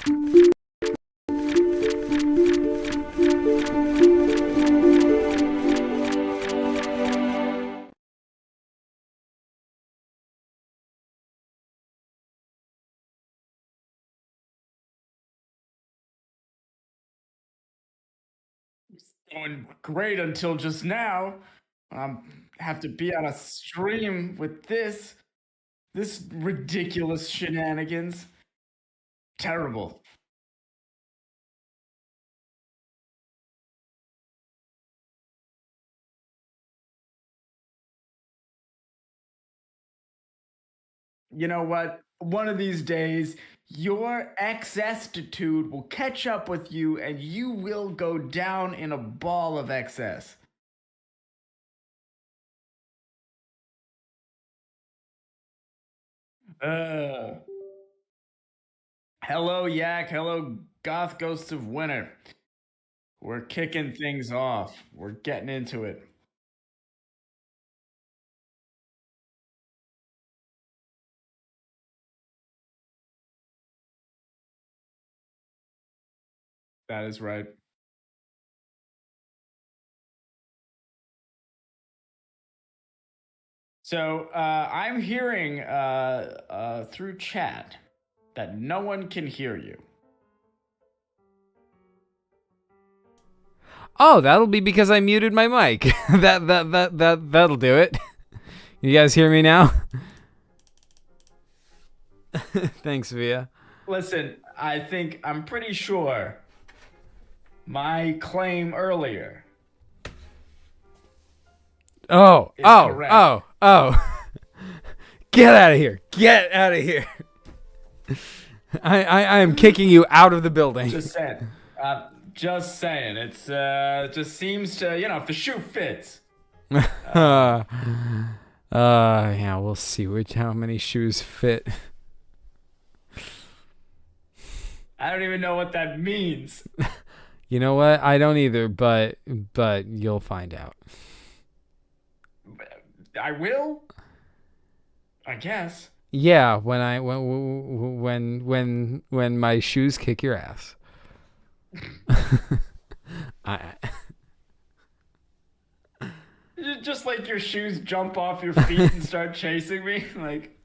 Going great until just now. Have to be on a stream with this ridiculous shenanigans. Terrible. You know what? One of these days, your excessitude will catch up with you and you will go down in a ball of excess. Uh, hello, Yak. Hello, Goth Ghosts of Winter. We're kicking things off. We're getting into it. That is right. So I'm hearing through chat that no one can hear you. Oh, that'll be because I muted my mic. That'll do it. You guys hear me now? Thanks, Via. Listen, I'm pretty sure my claim earlier. Oh. Correct. Get out of here. Get out of here. I am kicking you out of the building. Just saying. Just saying. It's just seems to, if the shoe fits. Yeah, we'll see how many shoes fit. I don't even know what that means. You know what? I don't either, but you'll find out. I will? I guess. Yeah, when my shoes kick your ass. Just like your shoes jump off your feet and start chasing me, like,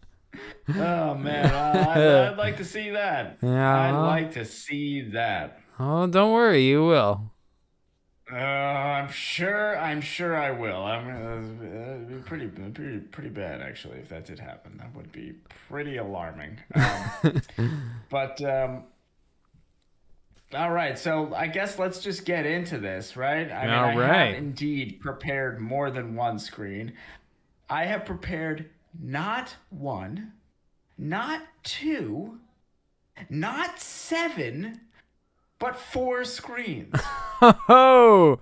oh man, I'd like to see that. Yeah, I'd like to see that. Oh, don't worry, you will. I'm sure I will. It'd be pretty bad actually if that did happen. That would be pretty alarming. But all right, so I guess let's just get into this, right? I have indeed prepared more than one screen. I have prepared not one, not two, not seven, but 4 screens. Oh,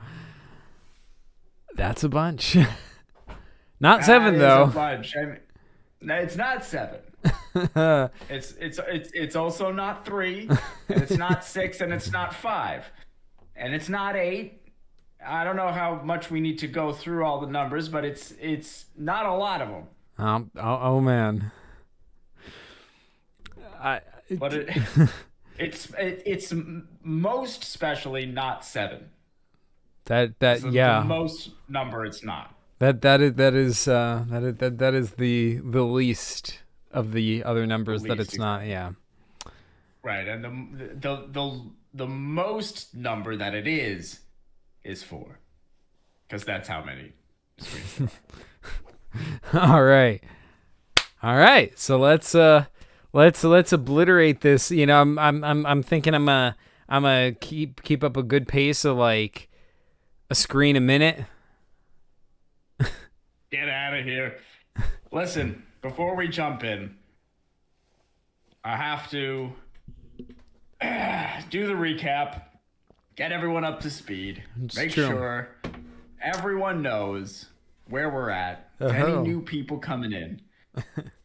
that's a bunch. Not 7 though. It's a bunch. It's not 7. It's also not 3, and it's not 6, and it's not 5, and it's not 8. I don't know how much we need to go through all the numbers, but it's not a lot of them. Oh man. It's most especially not 7. That the most number it's not. That is the least of the other numbers that it's not. Yeah. Right, and the most number that it is 4, because that's how many screens there are. All right. So let's obliterate this. I'm thinking I'm gonna keep up a good pace of like a screen a minute. Get out of here. Listen, before we jump in, I have to do the recap, get everyone up to speed, make sure everyone knows where we're at, any new people coming in,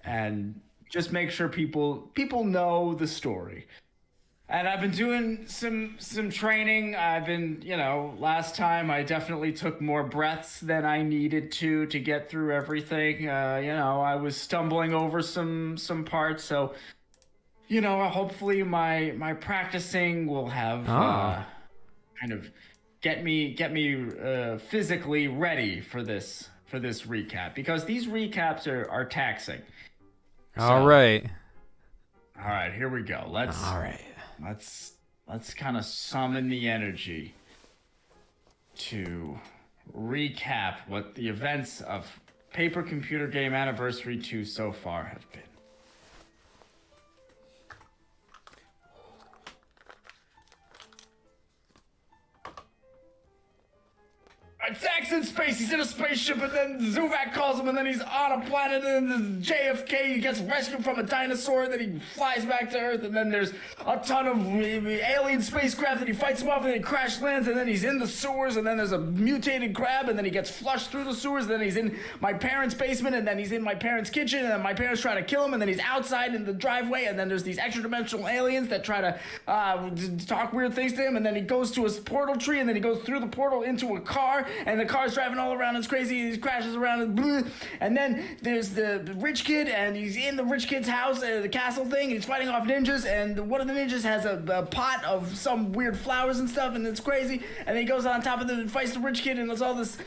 and just make sure people know the story. And I've been doing some training. I've been, last time I definitely took more breaths than I needed to get through everything. I was stumbling over some parts, so hopefully my practicing will have kind of get me physically ready for this recap, because these recaps are taxing. All right. All right, here we go. Let's kind of summon the energy to recap what the events of Paper Computer Game Anniversary 2 so far have been. Zach's in space, he's in a spaceship, and then Zuvak calls him, and then he's on a planet, and then JFK gets rescued from a dinosaur, and then he flies back to Earth, and then there's a ton of alien spacecraft, and he fights them off, and then he crash lands, and then he's in the sewers, and then there's a mutated crab, and then he gets flushed through the sewers, and then he's in my parents' basement, and then he's in my parents' kitchen, and then my parents try to kill him, and then he's outside in the driveway, and then there's these extra-dimensional aliens that try to talk weird things to him, and then he goes to a portal tree, and then he goes through the portal into a car, and the car's driving all around, it's crazy, and he crashes around, and then there's the rich kid, and he's in the rich kid's house, the castle thing, and he's fighting off ninjas, and one of the ninjas has a pot of some weird flowers and stuff, and it's crazy, and then he goes on top of the fights the rich kid, and there's all this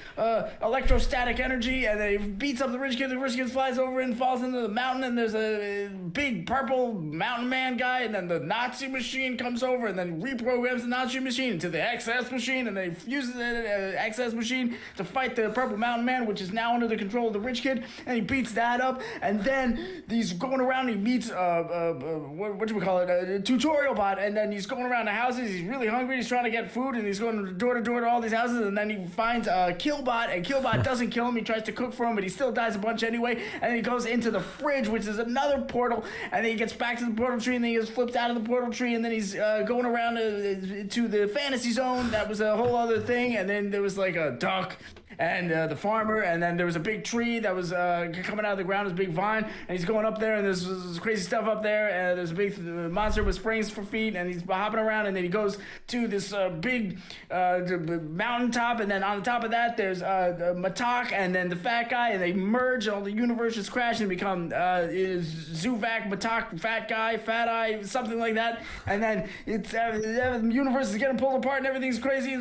electrostatic energy, and then he beats up the rich kid flies over and falls into the mountain, and there's a big purple mountain man guy, and then the Nazi machine comes over, and then reprograms the Nazi machine into the XS machine, and then he fuses the XS machine to fight the purple mountain man, which is now under the control of the rich kid, and he beats that up, and then he's going around, and he meets what do we call it, a tutorial bot, and then he's going around the houses, he's really hungry, he's trying to get food, and he's going door to door to all these houses, and then he finds Killbot, and Killbot doesn't kill him, he tries to cook for him, but he still dies a bunch anyway, and then he goes into the fridge, which is another portal, and then he gets back to the portal tree, and then he gets flipped out of the portal tree, and then he's going around to the fantasy zone, that was a whole other thing, and then there was like a duck, and the farmer, and then there was a big tree that was coming out of the ground, it was a big vine, and he's going up there, and there's crazy stuff up there, and there's a big monster with springs for feet, and he's hopping around, and then he goes to this big mountaintop, and then on the top of that, there's Matak, and then the fat guy, and they merge, and all the universes crash, and become Zuvak, Matak, fat guy, fat eye, something like that, and then it's the universe is getting pulled apart, and everything's crazy,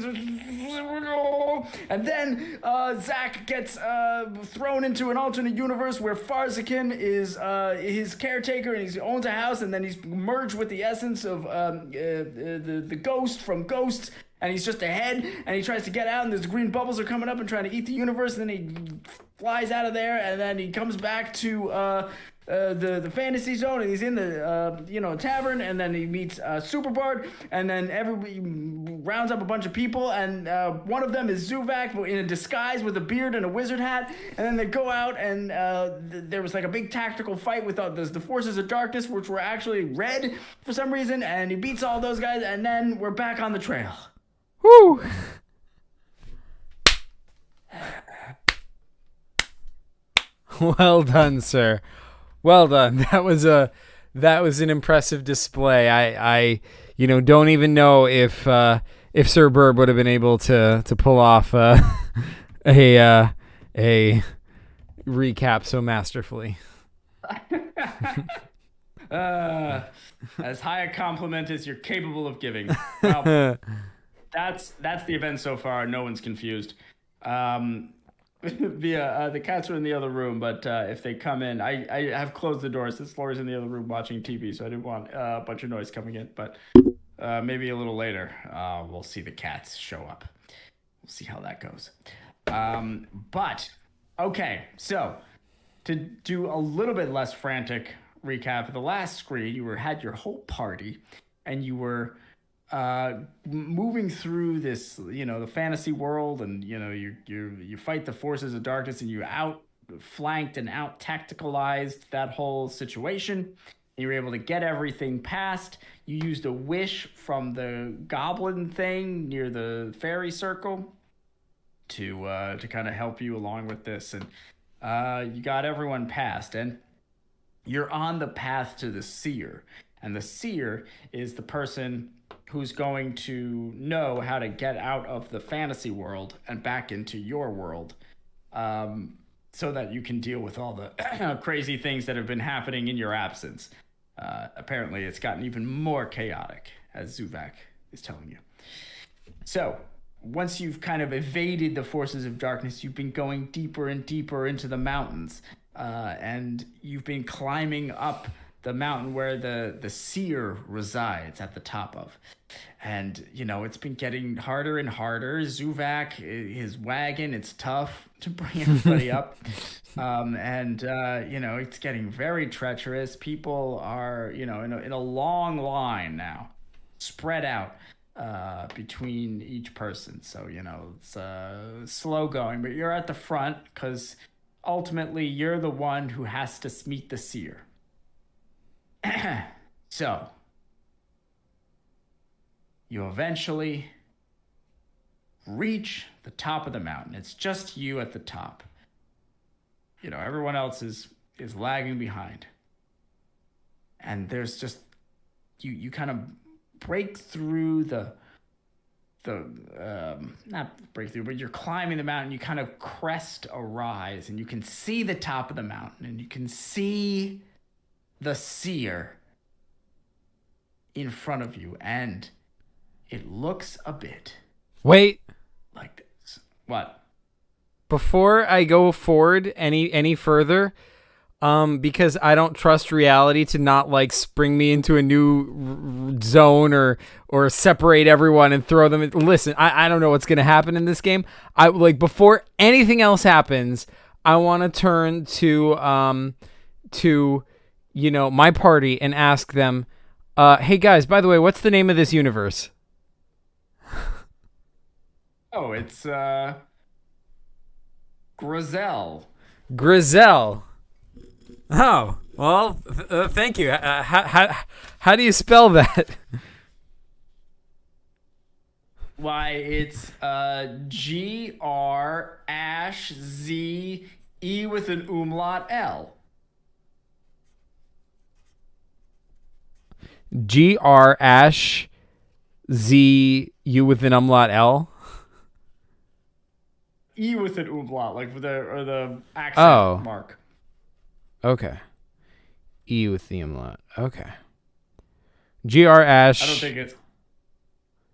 and then Zach gets thrown into an alternate universe where Farzikin is his caretaker, and he owns a house, and then he's merged with the essence of the ghost from Ghosts, and he's just a head, and he tries to get out, and there's green bubbles are coming up and trying to eat the universe, and then he flies out of there, and then he comes back to the fantasy zone, and he's in the tavern, and then he meets Superbard, and then everybody rounds up a bunch of people, and one of them is Zuvak, but in a disguise with a beard and a wizard hat, and then they go out, and there was like a big tactical fight with the forces of darkness, which were actually red for some reason, and he beats all those guys, and then we're back on the trail. Woo! Well done, sir. Well done. That was an impressive display. I don't even know if Sir Burb would have been able to pull off a recap so masterfully. As high a compliment as you're capable of giving. Well, that's the event so far. No one's confused. The cats are in the other room, but if they come in, I have closed the door since Laura's in the other room watching TV, so I didn't want a bunch of noise coming in. But maybe a little later, we'll see the cats show up. We'll see how that goes. But okay, so to do a little bit less frantic recap of the last screen, you had your whole party, and you were moving through this, the fantasy world, and you fight the forces of darkness, and you outflanked and out tacticalized that whole situation. You were able to get everything past. You used a wish from the goblin thing near the fairy circle to kind of help you along with this, and you got everyone past, and you're on the path to the seer, and the seer is the person who's going to know how to get out of the fantasy world and back into your world, so that you can deal with all the crazy things that have been happening in your absence. Apparently, it's gotten even more chaotic, as Zuvak is telling you. So, once you've kind of evaded the forces of darkness, you've been going deeper and deeper into the mountains, and you've been climbing up the mountain where the seer resides at the top of. And, it's been getting harder and harder. Zuvak, his wagon, it's tough to bring everybody up. It's getting very treacherous. People are, in a long line now, spread out between each person. So, it's slow going, but you're at the front because ultimately you're the one who has to meet the seer. So, you eventually reach the top of the mountain. It's just you at the top. Everyone else is lagging behind. And there's just, you kind of break through not break through, but you're climbing the mountain. You kind of crest a rise, and you can see the top of the mountain, and you can see the seer in front of you, and it looks a bit Wait. like this. What? Before I go forward any further, because I don't trust reality to not spring me into a new zone or separate everyone and throw them. Listen, I don't know what's gonna happen in this game. I before anything else happens, I want to turn to my party and ask them, hey guys, by the way, what's the name of this universe? Oh, it's Grizzle. Grizzle. Oh, well, thank you. How do you spell that? Why, it's G-R-Z-E with an umlaut L. G-R-Z-U with an umlaut L? E with an umlaut, with the accent mark. Okay. E with the umlaut. Okay. G-R Ash. I don't think it's...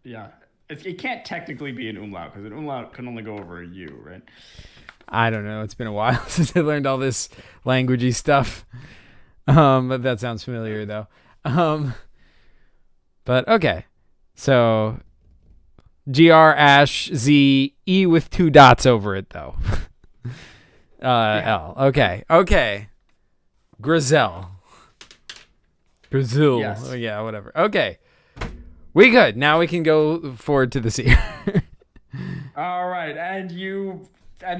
Yeah. It can't technically be an umlaut, because an umlaut can only go over a U, right? I don't know. It's been a while since I learned all this languagey stuff. But that sounds familiar, though. But, okay. So... G-R-Z-E with 2 dots over it, though. L. Okay. Grizzle. Yes. Oh, yeah, whatever. Okay. We good. Now we can go forward to the seer. All right. And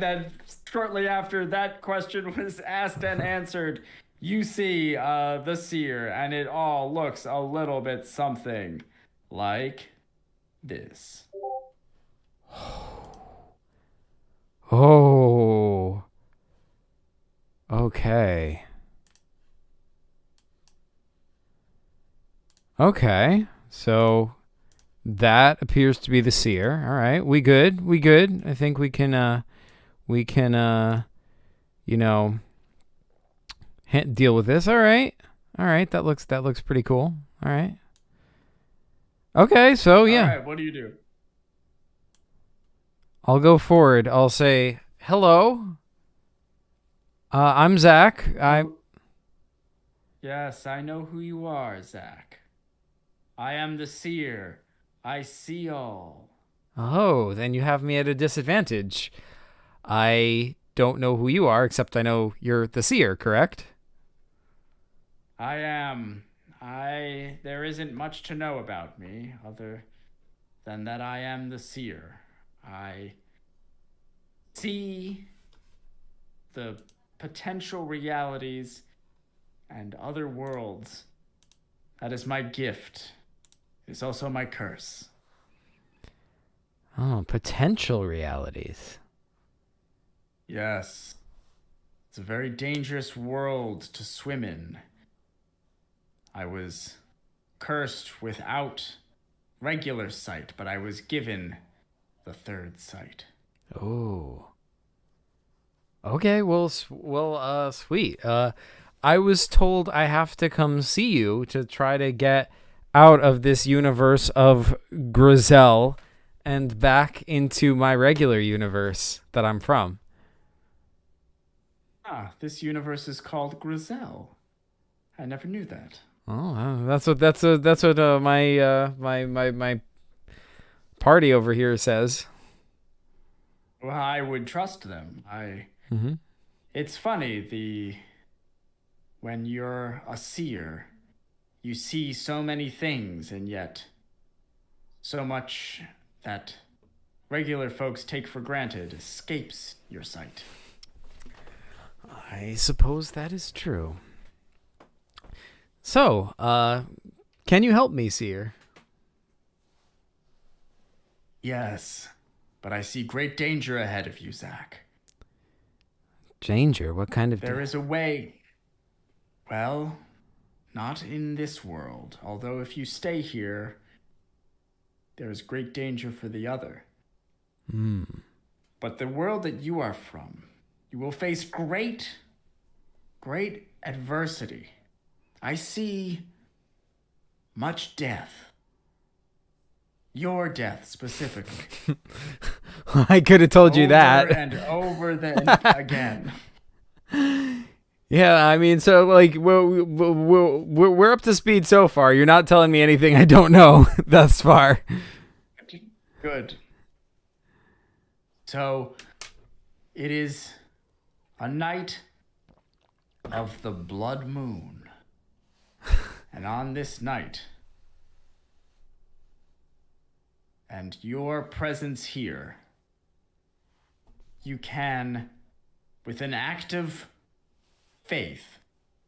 then shortly after that question was asked and answered, you see the seer, and it all looks a little bit something like this. Oh. Okay. So that appears to be the seer. All right. We good. I think we can deal with this. All right. That looks pretty cool. All right. Okay. So yeah. All right. What do you do? I'll go forward. I'll say, hello. I'm Zach. Yes, I know who you are, Zach. I am the seer. I see all. Oh, then you have me at a disadvantage. I don't know who you are, except I know you're the seer, correct? I am. There isn't much to know about me, other than that I am the seer. I see the potential realities and other worlds. That is my gift. It's also my curse. Oh, potential realities. Yes. It's a very dangerous world to swim in. I was cursed without regular sight, but I was given the third sight. Oh. Okay, well, sweet. I was told I have to come see you to try to get out of this universe of Grizzle and back into my regular universe that I'm from. Ah, this universe is called Grizzle. I never knew that. Oh, that's what my party over here says. Well, I would trust them. Mm-hmm. It's funny, when you're a seer, you see so many things, and yet so much that regular folks take for granted escapes your sight. I suppose that is true. So, can you help me, Seer? Yes, but I see great danger ahead of you, Zach. Danger? What kind of There is a way. Well, not in this world, although if you stay here, there is great danger for the other. But the world that you are from, you will face great adversity. I see much death. Your death, specifically. I could have told you that. Over and over then again. Yeah, I mean, so like we're up to speed so far. You're not telling me anything I don't know thus far. Good. So, it is a night of the blood moon. And on this night, and your presence here, you can, with an act of faith,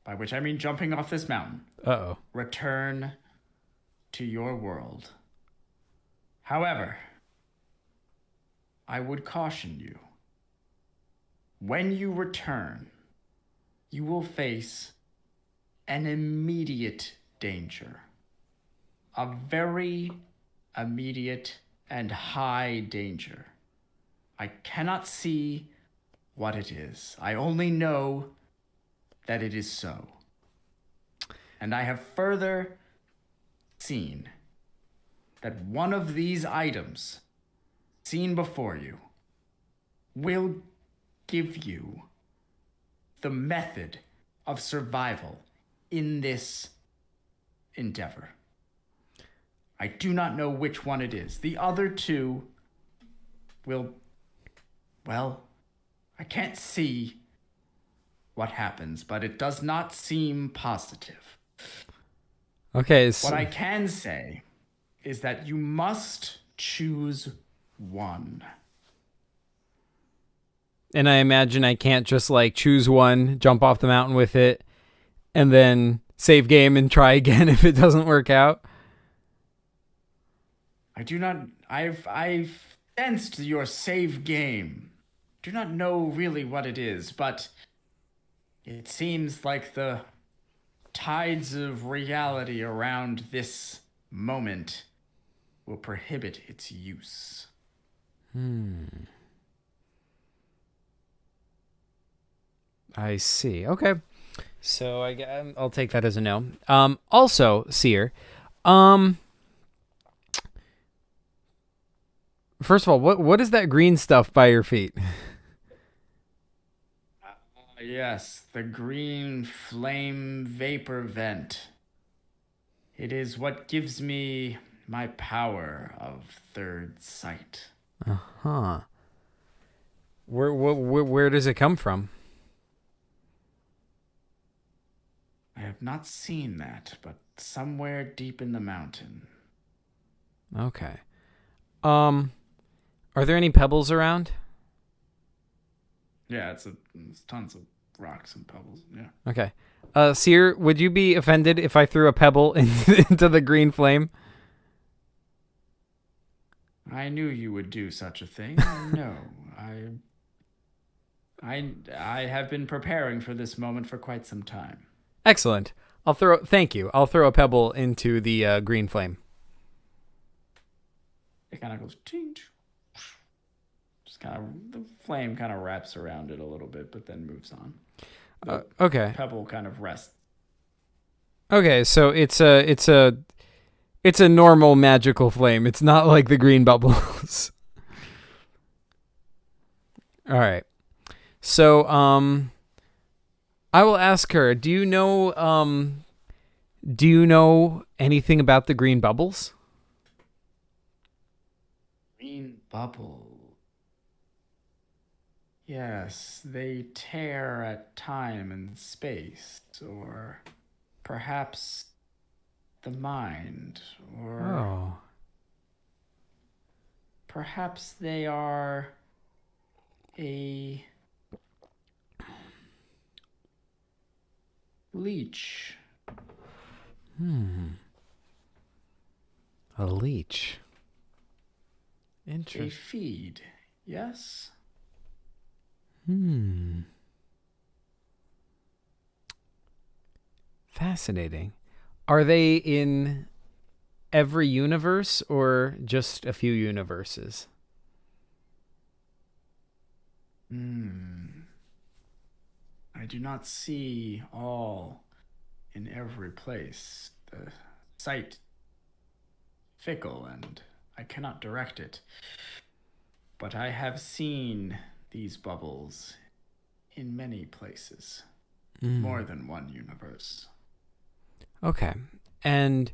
by which I mean jumping off this mountain, return to your world. However, I would caution you, when you return, you will face an immediate danger. A very immediate and high danger. I cannot see what it is. I only know that it is so. And I have further seen that one of these items seen before you will give you the method of survival in this endeavor. I do not know which one it is. The other two will, well, I can't see what happens, but it does not seem positive. Okay. What I can say is that you must choose one. And I imagine I can't just like choose one, jump off the mountain with it, and then save game and try again if it doesn't work out. I do not. I've sensed your save game. Do not know really what it is, but it seems like the tides of reality around this moment will prohibit its use. I see. Okay. So I'll take that as a no. Also, Seer, first of all, what is that green stuff by your feet? Yes, the green flame vapor vent. It is what gives me my power of third sight. Huh. Where does it come from? I have not seen that, but somewhere deep in the mountain. Okay. Are there any pebbles around? Yeah, it's tons of rocks and pebbles. Yeah. Okay. Seer, would you be offended if I threw a pebble into the green flame? I knew you would do such a thing. No, I have been preparing for this moment for quite some time. Excellent. Thank you. I'll throw a pebble into the green flame. It kind of goes ting. Just kind of the flame kind of wraps around it a little bit, but then moves on. Okay. pebble kind of rests. Okay, so it's a normal magical flame. It's not like the green bubbles. All right. So I will ask her, do you know anything about the green bubbles? Green bubble. Yes, they tear at time and space, or perhaps the mind, or Oh. perhaps they are a leech. A leech. A Interesting. feed, yes? Fascinating. Are they in every universe or just a few universes? I do not see all in every place. The sight fickle, and I cannot direct it. But I have seen these bubbles in many places, more than one universe. Okay. And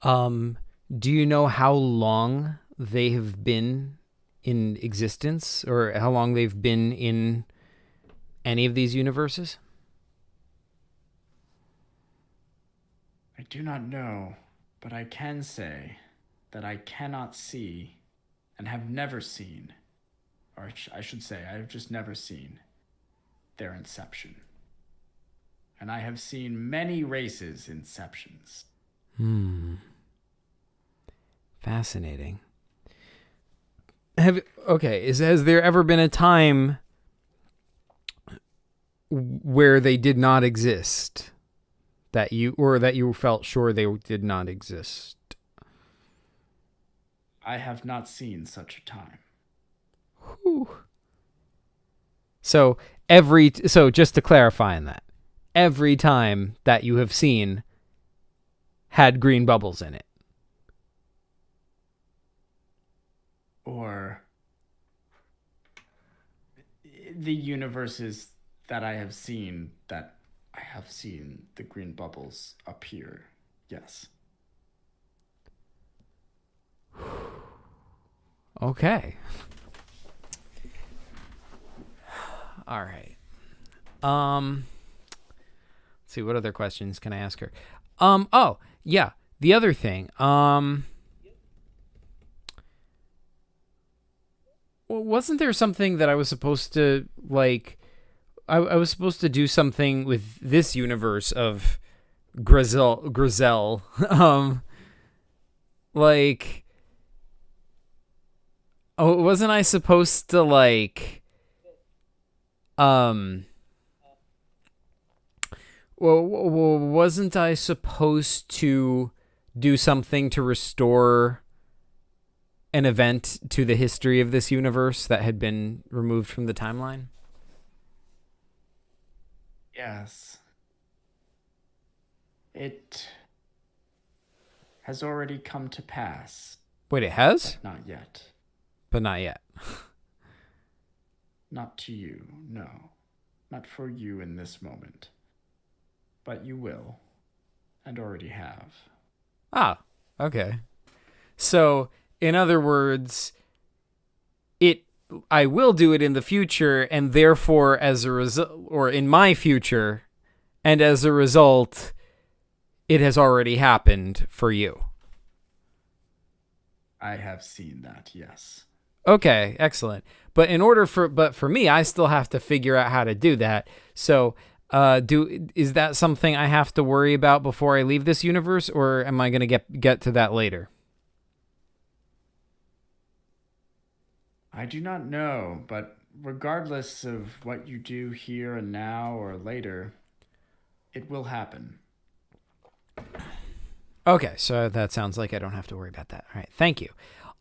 do you know how long they have been in existence, or how long they've been in any of these universes? I do not know, but I can say that I cannot see and have never seen, or I should say, I have just never seen their inception. And I have seen many races' inceptions. Fascinating. Has there ever been a time where they did not exist, that you felt sure they did not exist? I have not seen such a time. Whew. So just to clarify on that, every time that you have seen had green bubbles in it. Or the universes that I have seen the green bubbles appear. Yes. Okay. All right. Let's see, what other questions can I ask her? Oh, yeah. The other thing. Wasn't there something that I was supposed to, like, I was supposed to do something with this universe of Grizzle. Like, wasn't I supposed to, like, wasn't I supposed to do something to restore an event to the history of this universe that had been removed from the timeline? Yes. It has already come to pass. Wait, it has? Not yet. But not yet. Not to you, no. Not for you in this moment. But you will, and already have. Ah, okay. So, in other words, I will do it in the future, and therefore, as a result, or in my future, and as a result, it has already happened for you. I have seen that, yes. Okay, excellent. But for me, I still have to figure out how to do that. So, is that something I have to worry about before I leave this universe, or am I going to get to that later? I do not know, but regardless of what you do here and now or later, it will happen. Okay, so that sounds like I don't have to worry about that. All right, thank you.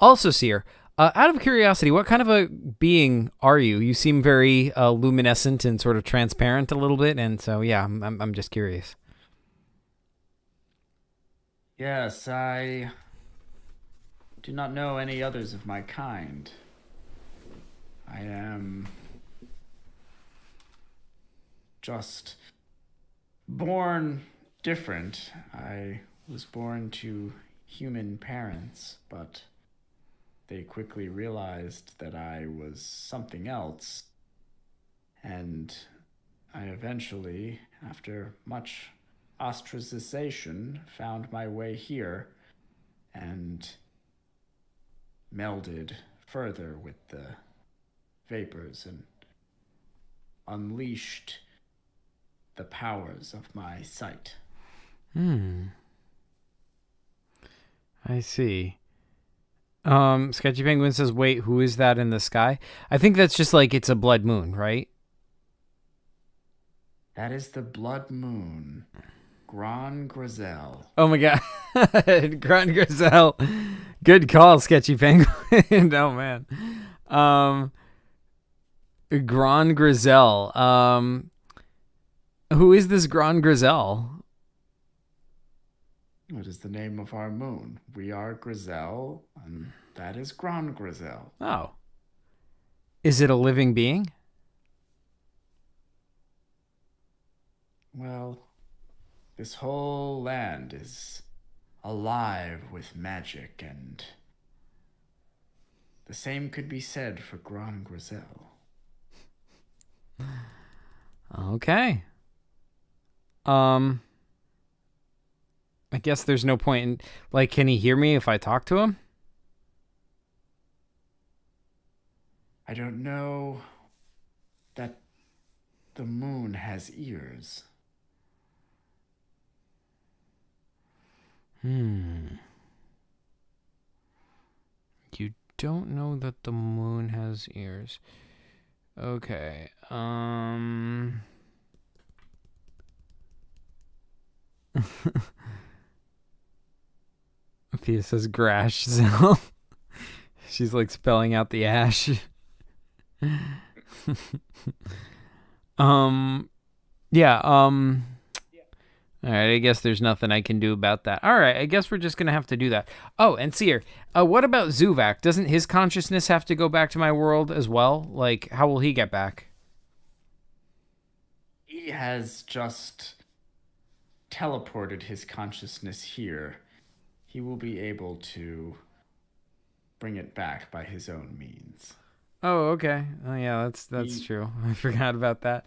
Also, Seer, Out of curiosity, what kind of a being are you? You seem very luminescent and sort of transparent a little bit, and so yeah, I'm just curious. Yes, I do not know any others of my kind. I am just born different. I was born to human parents, but they quickly realized that I was something else, and I eventually, after much ostracization, found my way here and melded further with the vapors and unleashed the powers of my sight. I see. Sketchy Penguin says, wait, who is that in the sky? I think that's just like it's a blood moon, right? That is the blood moon, Grand Grizzle. Oh my god. Grand Grizzle. Good call, Sketchy Penguin. Oh man. Grand Grizzle. Who is this Grand Grizzle? It is the name of our moon. We are Grizzle, and that is Grand Grizzle. Oh. Is it a living being? Well, this whole land is alive with magic, and the same could be said for Grand Grizzle. Okay. I guess there's no point in, like, can he hear me if I talk to him? I don't know that the moon has ears. You don't know that the moon has ears. Okay. Thea says Grash Zell. She's like spelling out the ash. Yeah, alright, I guess there's nothing I can do about that. Alright, I guess we're just gonna have to do that. Oh, and Seer, what about Zuvak? Doesn't his consciousness have to go back to my world as well? Like, how will he get back? He has just teleported his consciousness here. He will be able to bring it back by his own means. Oh, okay. Oh, yeah, that's true. I forgot about that.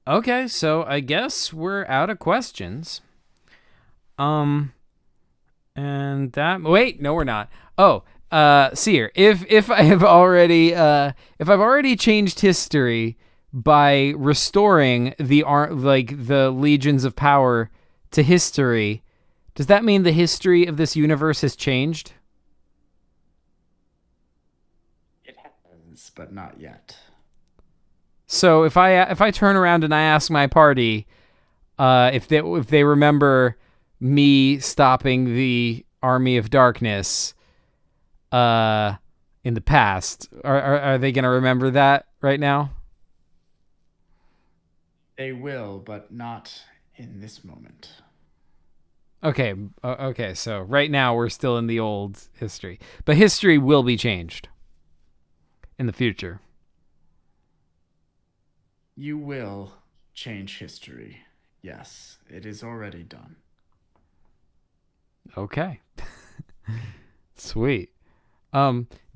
Okay, so I guess we're out of questions. And that wait, no, we're not. Oh, Seer, if I have already if I've already changed history by restoring the legions of power to history, does that mean the history of this universe has changed? It has, but not yet. So if I turn around and I ask my party if they remember me stopping the Army of Darkness in the past, are they going to remember that right now? They will, but not in this moment. Okay, so right now we're still in the old history. But history will be changed in the future. You will change history. Yes, it is already done. Okay. Sweet.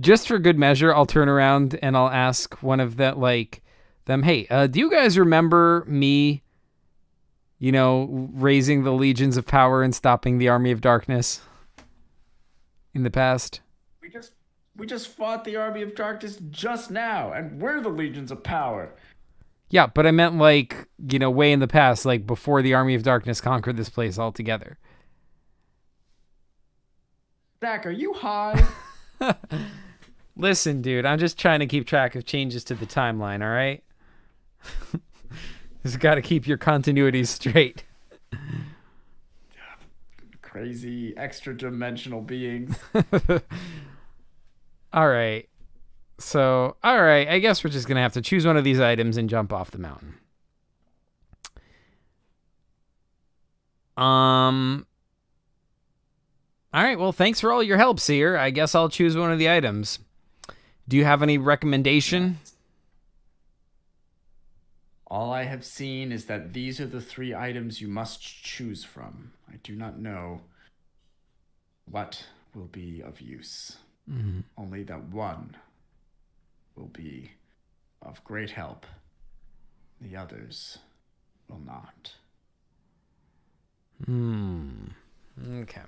Just for good measure, I'll turn around and I'll ask one of them, hey, do you guys remember me, raising the legions of power and stopping the Army of Darkness in the past? We just fought the Army of Darkness just now, and we're the legions of power. Yeah, but I meant way in the past, like before the Army of Darkness conquered this place altogether. Zach, are you high? Listen, dude, I'm just trying to keep track of changes to the timeline, all right? Just got to keep your continuity straight. crazy extra dimensional beings. All right. So, all right. I guess we're just going to have to choose one of these items and jump off the mountain. All right. Well, thanks for all your help, Seer. I guess I'll choose one of the items. Do you have any recommendation? All I have seen is that these are the 3 items you must choose from. I do not know what will be of use. Mm-hmm. Only that one will be of great help. The others will not. Okay.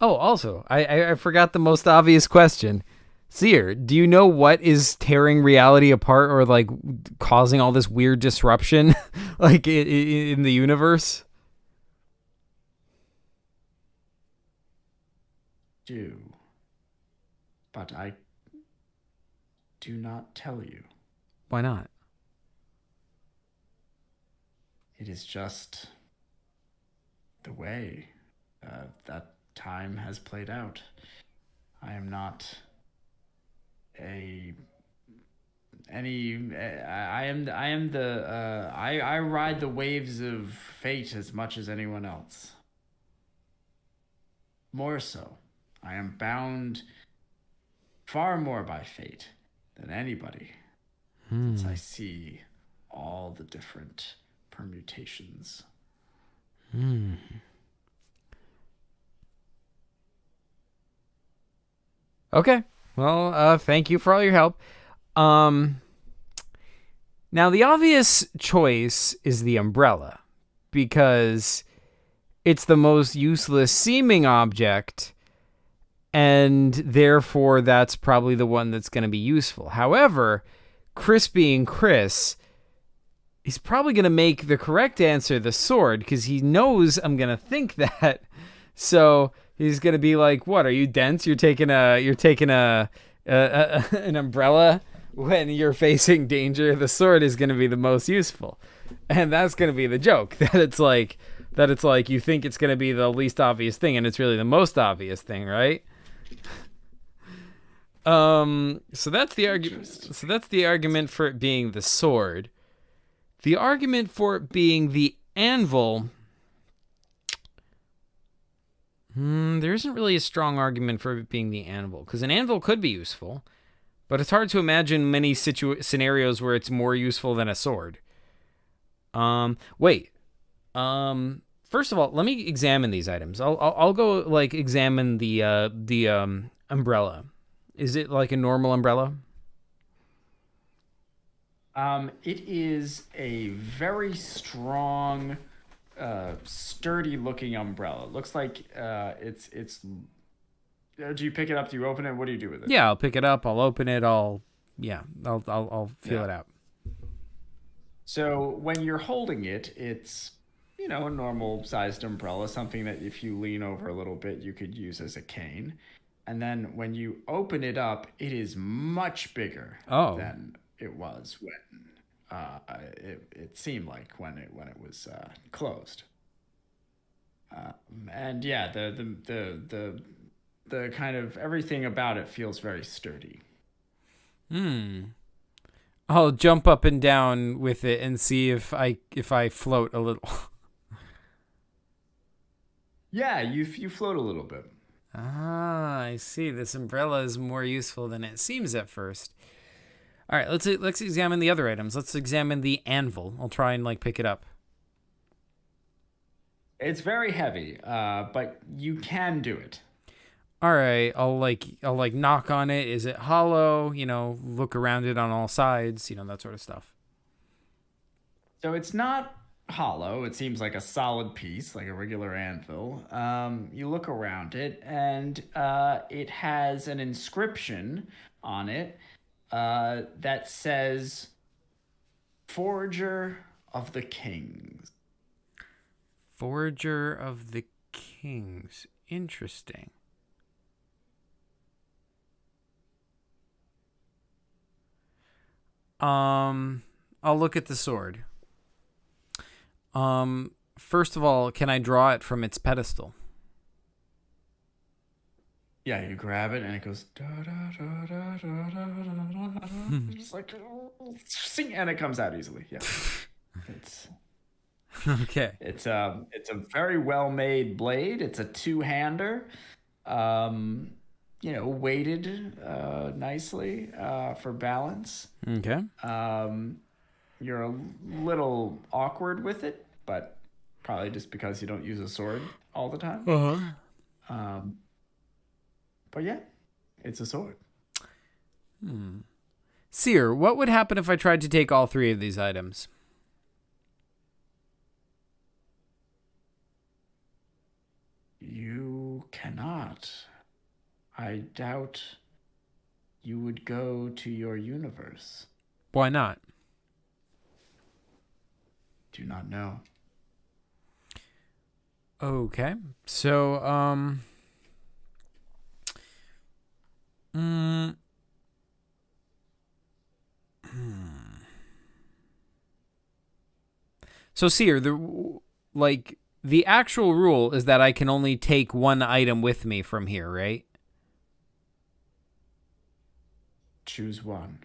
Oh, also, I forgot the most obvious question. Seer, do you know what is tearing reality apart or like causing all this weird disruption like in the universe? But I do not tell you. Why not? It is just the way that time has played out. I am not I ride the waves of fate as much as anyone else. More so, I am bound far more by fate than anybody, since I see all the different permutations. Okay. Well, thank you for all your help. Now, the obvious choice is the umbrella, because it's the most useless seeming object, and therefore that's probably the one that's going to be useful. However, Chris being Chris, he's probably going to make the correct answer the sword, because he knows I'm going to think that. So he's going to be like, what, are you dense? You're taking an umbrella when you're facing danger. The sword is going to be the most useful. And that's going to be the joke, that it's like you think it's going to be the least obvious thing, and it's really the most obvious thing, right? So that's the argument. So that's the argument for it being the sword. The argument for it being the anvil. There isn't really a strong argument for it being the anvil, because an anvil could be useful, but it's hard to imagine many scenarios where it's more useful than a sword. Wait. First of all, let me examine these items. I'll go like examine the umbrella. Is it like a normal umbrella? It is a very strong, sturdy looking umbrella. It looks like it's do you pick it up? Do you open it? What do you do with it? Yeah, I'll pick it up. I'll open it. I'll feel it out. So when you're holding it, it's, a normal sized umbrella, something that if you lean over a little bit, you could use as a cane. And then when you open it up, it is much bigger than it was when it seemed like when it was closed. And yeah, the kind of everything about it feels very sturdy. I'll jump up and down with it and see if I float a little. Yeah, you float a little bit. Ah, I see. This umbrella is more useful than it seems at first. All right, let's examine the other items. Let's examine the anvil. I'll try and pick it up. It's very heavy, but you can do it. All right, I'll knock on it. Is it hollow? Look around it on all sides. That sort of stuff. So it's not hollow. It seems like a solid piece, like a regular anvil. You look around it, and it has an inscription on it that says "Forger of the Kings." Forger of the Kings. Interesting. I'll look at the sword. First of all, can I draw it from its pedestal? Yeah, you grab it and it goes da da da da da da da da da. Just like sing, and it comes out easily. Yeah, it's Okay. it's a very well made blade. It's a two-hander, um, weighted nicely for balance. Okay. Um, you're a little awkward with it, but probably just because you don't use a sword all the time. Uh-huh. Um, but yeah, it's a sword. Seer, what would happen if I tried to take all three of these items? You cannot. I doubt you would go to your universe. Why not? Do not know. Okay. So, So, Seer, the actual rule is that I can only take one item with me from here, right? Choose one.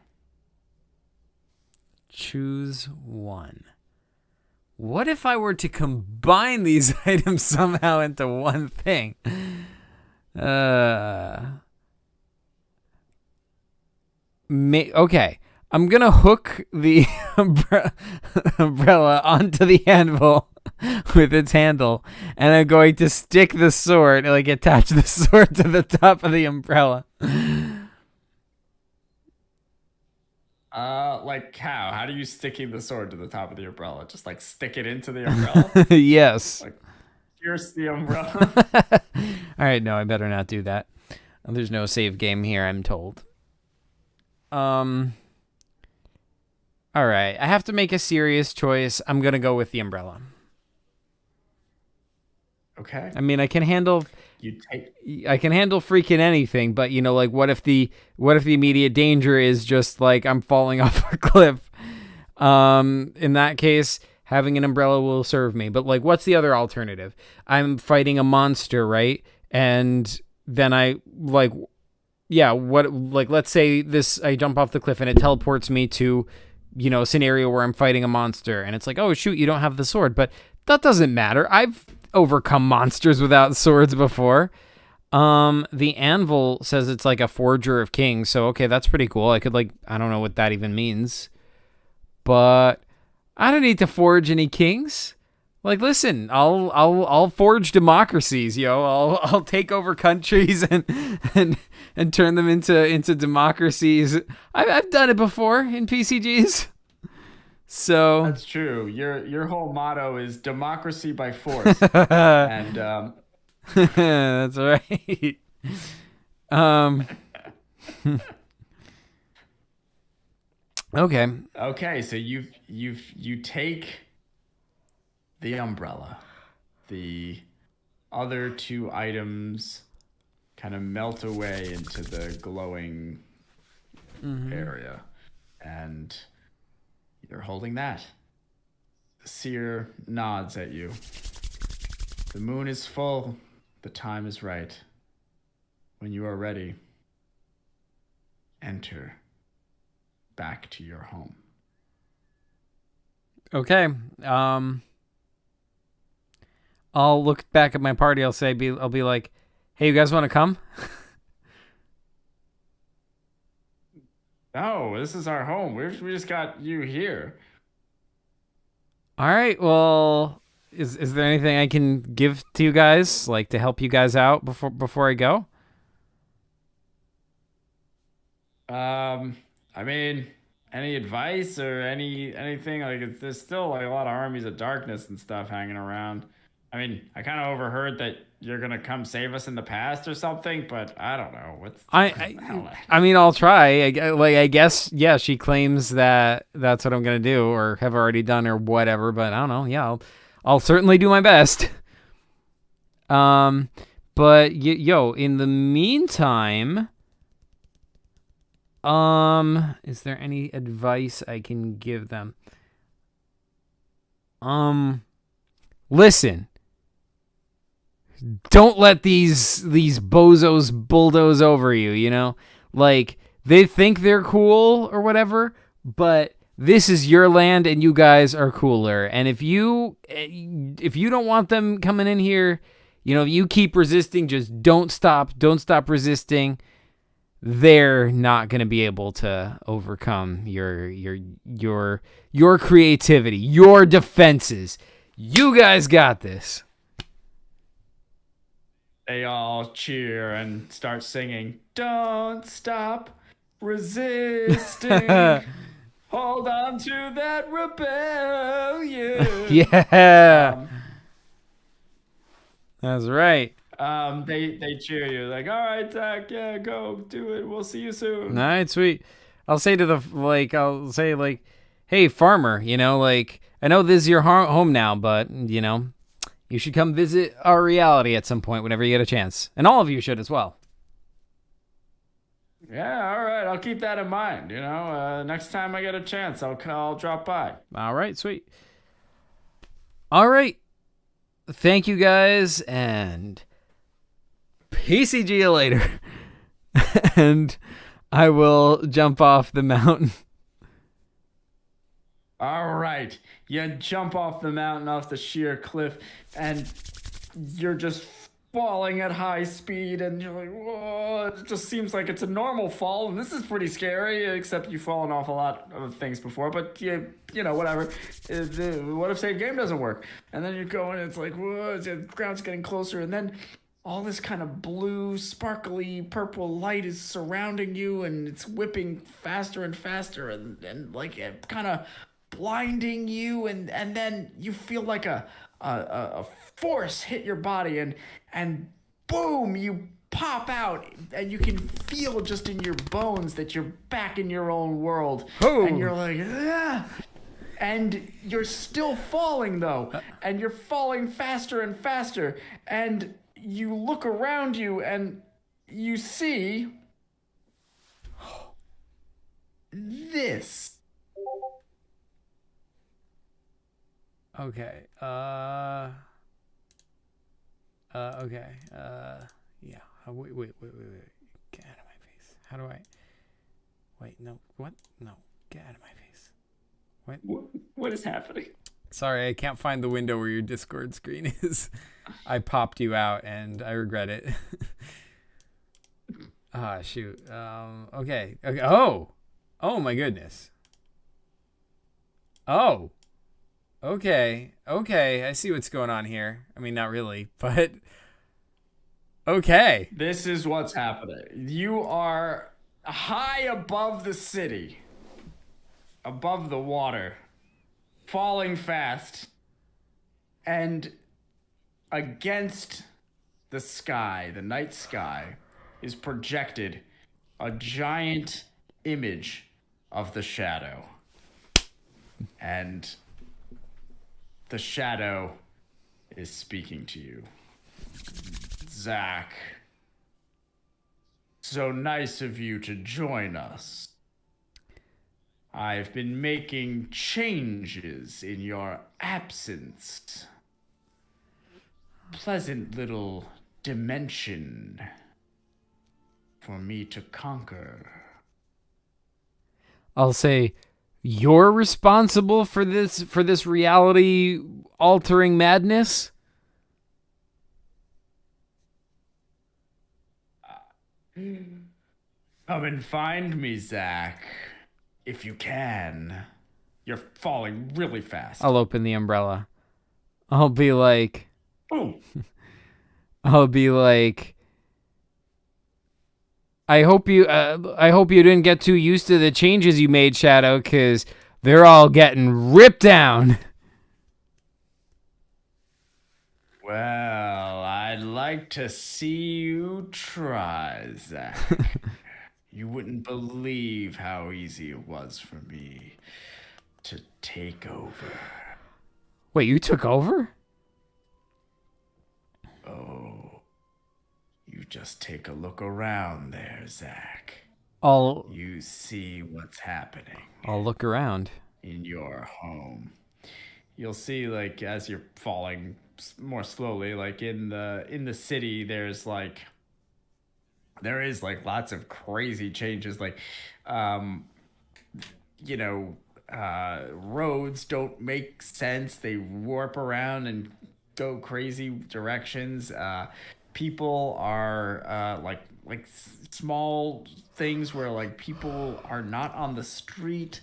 Choose one. What if I were to combine these items somehow into one thing? Okay. I'm going to hook the umbrella onto the anvil with its handle, and I'm going to stick the sword, like attach the sword to the top of the umbrella. Like how? How do you sticking the sword to the top of the umbrella? Just like stick it into the umbrella? Yes. Like pierce the umbrella? All right, no, I better not do that. There's no save game here, I'm told. All right, I have to make a serious choice. I'm going to go with the umbrella. Okay. I mean, I can handle freaking anything, but like what if the immediate danger is just like I'm falling off a cliff? In that case, having an umbrella will serve me. But like what's the other alternative? I'm fighting a monster, right? And then let's say I jump off the cliff and it teleports me to a scenario where I'm fighting a monster, and it's like, oh shoot, you don't have the sword, but that doesn't matter. I've overcome monsters without swords before. The anvil says it's like a forger of kings, so okay, that's pretty cool. I could I don't know what that even means, but I don't need to forge any kings. Like, listen, I'll forge democracies, yo. I'll take over countries and turn them into democracies. I've done it before in PCGs. So that's true. Your whole motto is democracy by force, and that's right. Okay. Okay, so you take the umbrella. The other two items kind of melt away into the glowing area, and you're holding that. Seer nods at you. The moon is full. The time is right. When you are ready, enter back to your home. Okay. I'll look back at my party. I'll be like, "Hey, you guys want to come?" No, this is our home. We just got you here. All right. Well, is there anything I can give to you guys, like to help you guys out before I go? I mean, any advice or anything? Like, there's still like a lot of armies of darkness and stuff hanging around. I mean, I kind of overheard that you're gonna come save us in the past or something, but I don't know. I mean, I'll try. I guess, yeah. She claims that that's what I'm gonna do, or have already done, or whatever. But I don't know. Yeah, I'll certainly do my best. But in the meantime, is there any advice I can give them? Listen. don't let these bozos bulldoze over you, you know? Like, they think they're cool or whatever, but this is your land and you guys are cooler. And if you don't want them coming in here, you know, if you keep resisting, just don't stop resisting. They're not going to be able to overcome your creativity, your defenses. You guys got this. They all cheer and start singing, "Don't stop resisting. Hold on to that rebellion." Yeah. That's right. They cheer you like, "All right, Zach, yeah, go do it. We'll see you soon." All right, sweet. I'll say, hey, farmer, you know, like, I know this is your home now, but, you know, you should come visit our reality at some point whenever you get a chance. And all of you should as well. Yeah, all right. I'll keep that in mind. You know, next time I get a chance, I'll drop by. All right, sweet. All right. Thank you guys, and PCG you later. And I will jump off the mountain. All right. You jump off the mountain, off the sheer cliff, and you're just falling at high speed, and you're like, whoa, it just seems like it's a normal fall, and this is pretty scary, except you've fallen off a lot of things before, but you know, whatever. What if save game doesn't work? And then you're going, it's like, whoa, the ground's getting closer, and then all this kind of blue, sparkly, purple light is surrounding you, and it's whipping faster and faster, and like it kind of blinding you, and then you feel like a force hit your body, and boom, you pop out, and you can feel just in your bones that you're back in your own world. Oh. And you're like, ah! And you're still falling though, and you're falling faster and faster, and you look around you and you see this. Okay. Okay. Yeah. Wait. Get out of my face. How do I? Wait. No. What? No. Get out of my face. What is happening? Sorry, I can't find the window where your Discord screen is. I popped you out, and I regret it. Shoot. Okay. Oh my goodness. Oh. Okay. I see what's going on here. I mean, not really, but okay. This is what's happening. You are high above the city, above the water, falling fast, and against the sky, the night sky, is projected a giant image of the shadow. And the shadow is speaking to you. Zach, so nice of you to join us. I've been making changes in your absence. Pleasant little dimension for me to conquer. I'll say, you're responsible for this reality altering madness? Come and find me, Zach. If you can. You're falling really fast. I'll open the umbrella. I'll be like, Boom. I hope you didn't get too used to the changes you made, Shadow, because they're all getting ripped down. Well, I'd like to see you try, Zach. You wouldn't believe how easy it was for me to take over. Wait, you took over? Oh, you just take a look around there, Zach. You see what's happening I'll look around. in your home. You'll see, like, as you're falling more slowly. Like in the city, there is like lots of crazy changes. Like, um, you know, roads don't make sense. They warp around and go crazy directions. People are small things where like people are not on the street.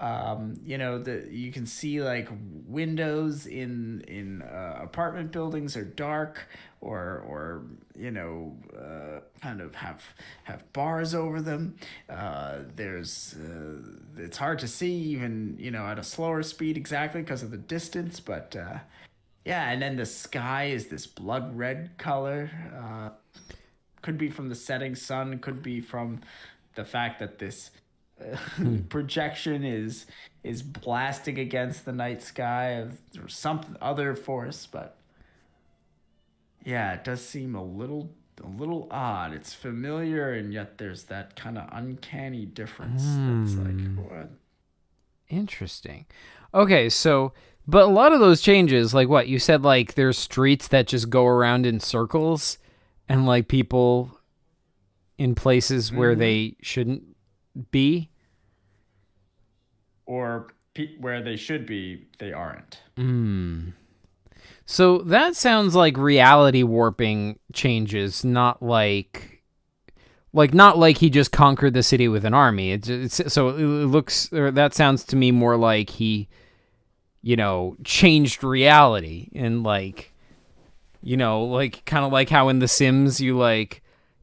You can see like windows in apartment buildings are dark, or kind of have bars over them. There's It's hard to see even at a slower speed exactly because of the distance, but yeah. And then the sky is this blood red color. Could be from the setting sun, could be from the fact that this projection is blasting against the night sky or some other force. But yeah, it does seem a little odd. It's familiar, and yet there's that kind of uncanny difference. That's like what? Interesting. Okay, so but a lot of those changes, like what you said, like there's streets that just go around in circles, and like people in places where they shouldn't be, or where they should be, they aren't. So that sounds like reality warping changes, not like he just conquered the city with an army. So it looks, or that sounds to me more like he, changed reality, and like kind of like how in The Sims you I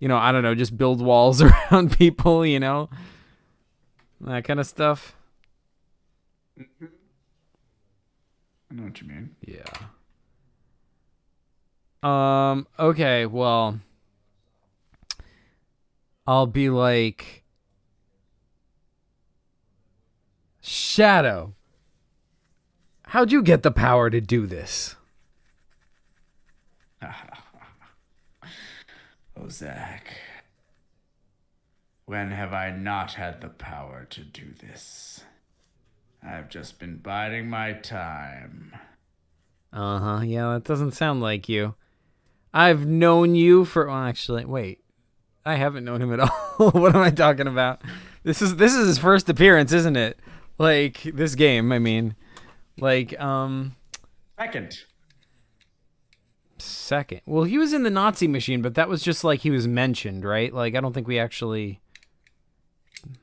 don't know, just build walls around people, that kind of stuff. I know what you mean. Yeah. Okay, well, I'll be like, Shadow, how'd you get the power to do this? Oh, Zach, when have I not had the power to do this? I've just been biding my time. Uh-huh, yeah, that doesn't sound like you. I've known you for, well, actually, wait. I haven't known him at all. What am I talking about? This is his first appearance, isn't it? Like, this game, I mean. Like, Second. Well, he was in the Nazi machine, but that was just like he was mentioned, right? Like, I don't think we actually...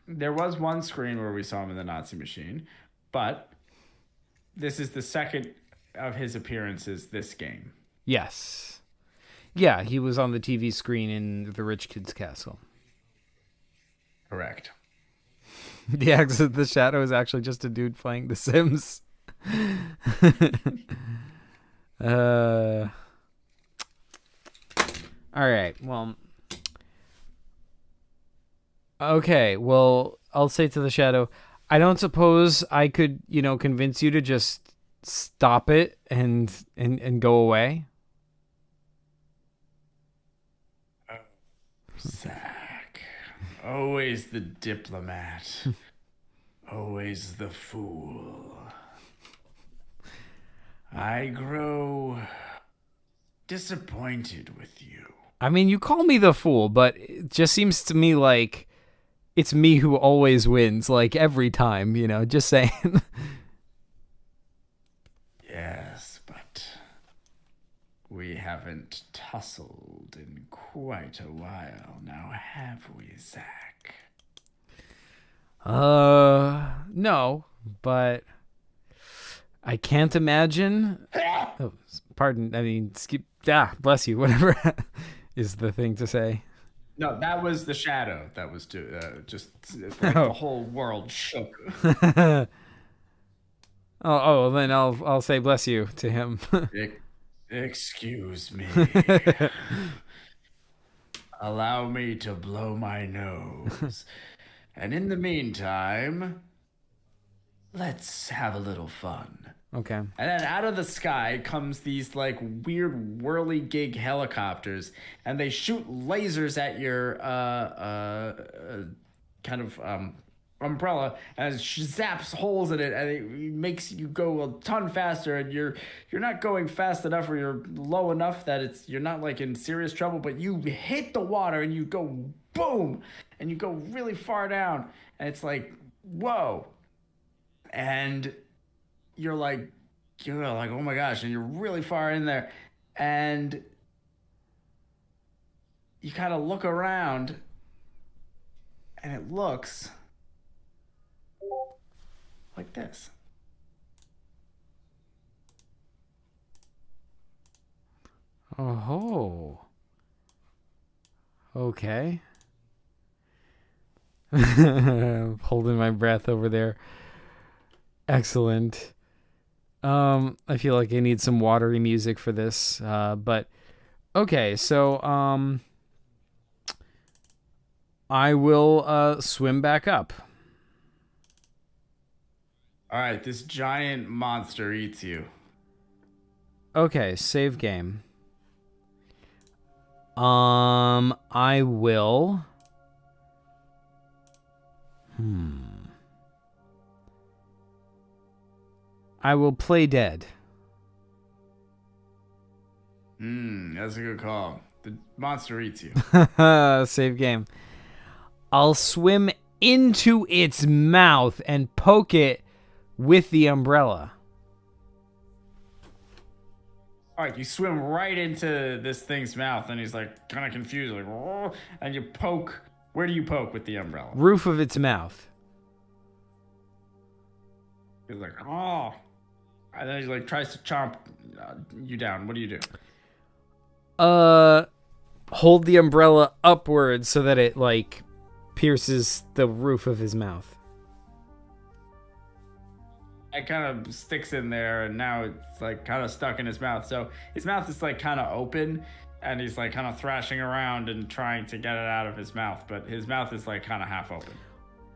There was one screen where we saw him in the Nazi machine, but this is the second of his appearances this game. Yes. Yeah, he was on the TV screen in the rich kid's castle. Correct. The Exit the Shadow is actually just a dude playing The Sims. All right. Well. Okay. Well, I'll say to the Shadow, I don't suppose I could, convince you to just stop it and go away. Zach, always the diplomat, always the fool. I grow disappointed with you. I mean, you call me the fool, but it just seems to me like it's me who always wins, like every time, just saying. Yes, but we haven't tussled in quite a while now, have we, Zach? No, but I can't imagine. Oh, pardon. I mean, bless you. Whatever is the thing to say. No, that was the Shadow. That was just like the whole world shook. Oh, then I'll say bless you to him. Excuse me. Allow me to blow my nose. And in the meantime, let's have a little fun. Okay. And then out of the sky comes these like weird whirly-gig helicopters, and they shoot lasers at your umbrella and it zaps holes in it, and it makes you go a ton faster, and you're not going fast enough, or you're low enough that you're not like in serious trouble, but you hit the water and you go boom, and you go really far down, and it's like, whoa. And you're like, oh my gosh, and you're really far in there, and you kind of look around, and it looks like this. Oh. Okay. I'm holding my breath over there. Excellent. I feel like I need some watery music for this. But okay, so I will swim back up. All right, this giant monster eats you. Okay, save game. I will. I will play dead. That's a good call. The monster eats you. Save game. I'll swim into its mouth and poke it with the umbrella. All right, you swim right into this thing's mouth, and he's like kind of confused, like, "Whoa," and you poke. Where do you poke with the umbrella? Roof of its mouth. He's like, oh, and then he like tries to chomp you down. What do you do? Hold the umbrella upwards so that it like pierces the roof of his mouth. It kind of sticks in there, and now it's like kind of stuck in his mouth. So his mouth is like kind of open, and he's like kind of thrashing around and trying to get it out of his mouth, but his mouth is like kind of half open.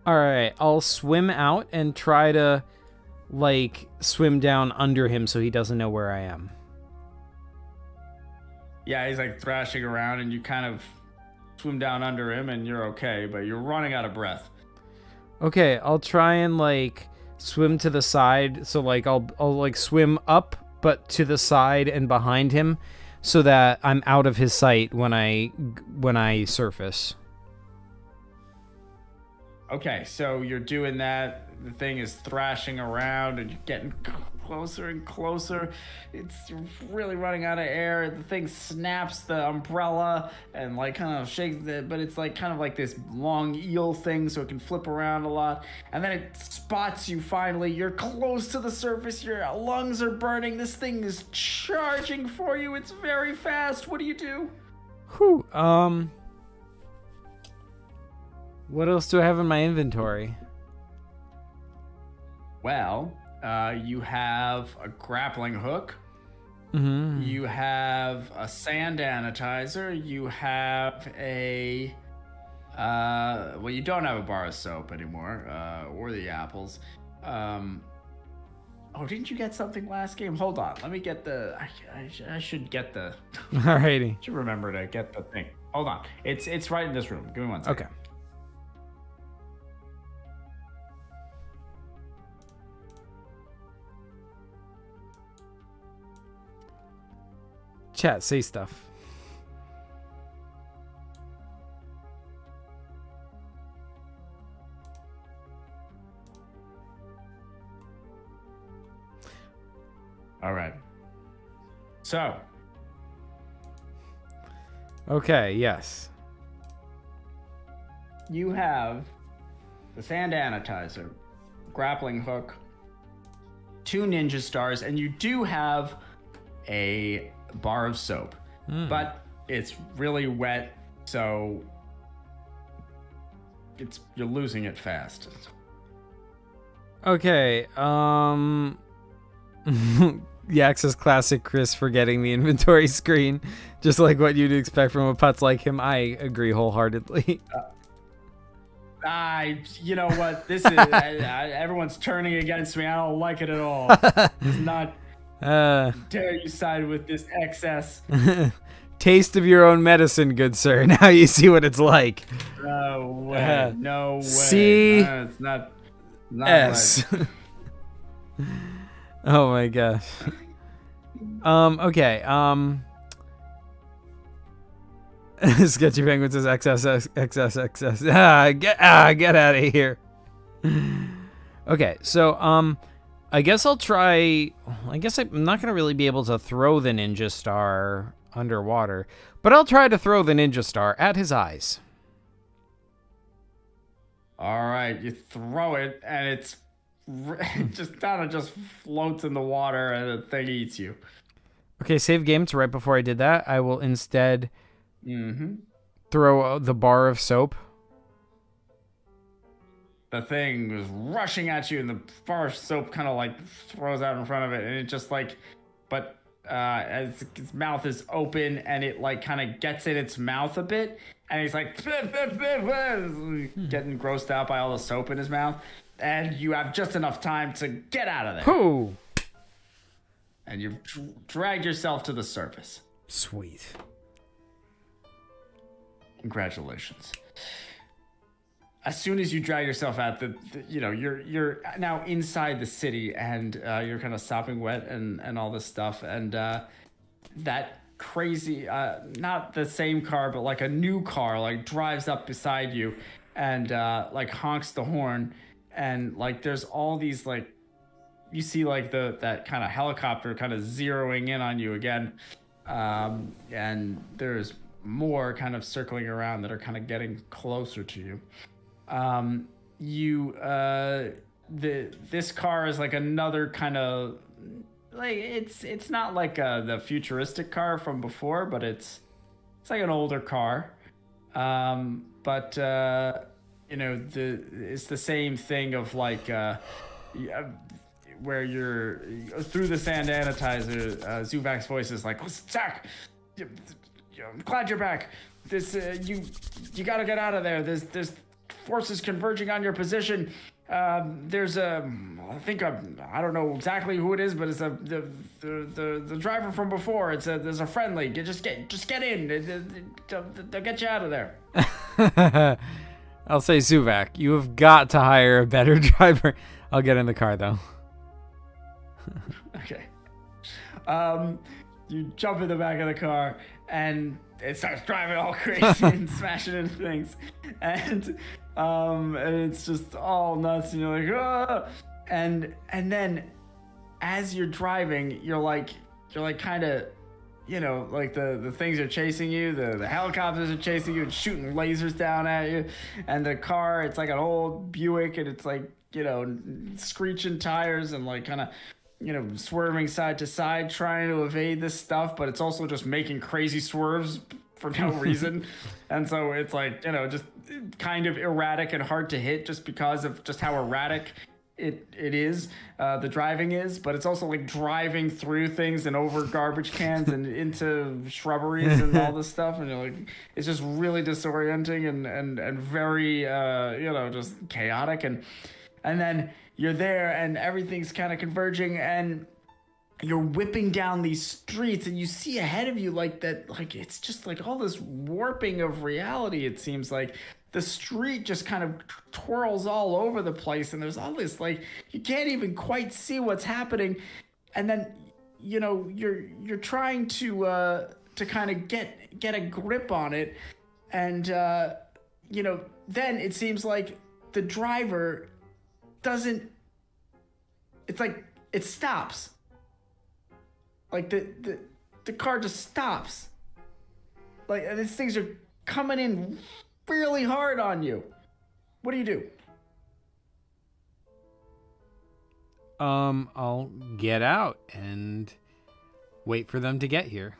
All right, I'll swim out and try to like swim down under him so he doesn't know where I am. Yeah, he's like thrashing around, and you kind of swim down under him, and you're okay, but you're running out of breath. Okay, I'll try and like swim to the side, so like I'll like swim up but to the side and behind him so that I'm out of his sight when I surface. Okay, so you're doing that. The thing is thrashing around, and you're getting closer and closer. It's really running out of air. The thing snaps the umbrella and like kind of shakes it, but it's like kind of like this long eel thing, so it can flip around a lot. And then it spots you finally. You're close to the surface. Your lungs are burning. This thing is charging for you. It's very fast. What do you do? Whew. What else do I have in my inventory? Well, you have a grappling hook. Mm-hmm. You have a sand anatizer. You have a... well, you don't have a bar of soap anymore, or the apples. Oh, didn't you get something last game? Hold on. Let me get the... I should get the... Alrighty. should remember to get the thing. Hold on. It's right in this room. Give me one second. Okay. Chat, say stuff. All right. So. Okay, yes. You have the sand anatizer, grappling hook, 2 ninja stars, and you do have a bar of soap, but it's really wet, so you're losing it fast. Okay, Yax's classic Chris forgetting the inventory screen, just like what you'd expect from a putz like him. I agree wholeheartedly. You know what? This is everyone's turning against me. I don't like it at all. It's not. Dare you side with this excess? Taste of your own medicine, good sir. Now you see what it's like. way. No way. C. It's not S. right. Oh my gosh. Okay. Sketchy Penguin says XSXSXS. Get out of here. Okay, so I guess I'll try. I guess I'm not gonna really be able to throw the ninja star underwater, but I'll try to throw the ninja star at his eyes. All right, you throw it, and it just kind of just floats in the water, and the thing eats you. Okay, save game. So right before I did that, I will instead throw the bar of soap. The thing was rushing at you, and the bar of soap kind of like throws out in front of it, and it just like, but as its mouth is open, and it like kind of gets in its mouth a bit, and he's like getting grossed out by all the soap in his mouth, and you have just enough time to get out of there. Whoo! And you've dragged yourself to the surface. Sweet. Congratulations. As soon as you drag yourself out, you're now inside the city, and you're kind of sopping wet and all this stuff, and that crazy, not the same car, but like a new car, like drives up beside you, and like honks the horn, and like there's all these like, you see like that kind of helicopter kind of zeroing in on you again, and there's more kind of circling around that are kind of getting closer to you. This car is like another kind of like, it's not like the futuristic car from before, but it's like an older car. But it's the same thing of like where you're through the sand sanitizer. Zuvak's voice is like, Zach, I'm glad you're back. This you got to get out of there. There's forces converging on your position. There's I don't know exactly who it is, but it's the driver from before. There's a friendly. Just get in. They'll get you out of there. I'll say, Zuvak, you have got to hire a better driver. I'll get in the car though. Okay. You jump in the back of the car, and it starts driving all crazy and smashing into things, and it's just all nuts, and you're like, ah! and then as you're driving, you're like kind of, like the things are chasing you, the helicopters are chasing you and shooting lasers down at you, and the car, it's like an old Buick, and it's like, screeching tires and like kind of, swerving side to side, trying to evade this stuff, but it's also just making crazy swerves for no reason. And so it's like, just kind of erratic and hard to hit just because of just how erratic it is, the driving is, but it's also like driving through things and over garbage cans and into shrubberies and all this stuff. And you're like, it's just really disorienting and very, just chaotic. And then you're there, and everything's kind of converging, and you're whipping down these streets, and you see ahead of you like that, like it's just like all this warping of reality. It seems like the street just kind of twirls all over the place, and there's all this like you can't even quite see what's happening, and then you're trying to kind of get a grip on it, and then it seems like the driver doesn't, it's like it stops, like the car just stops, like, and these things are coming in really hard on you. What do? I'll get out and wait for them to get here.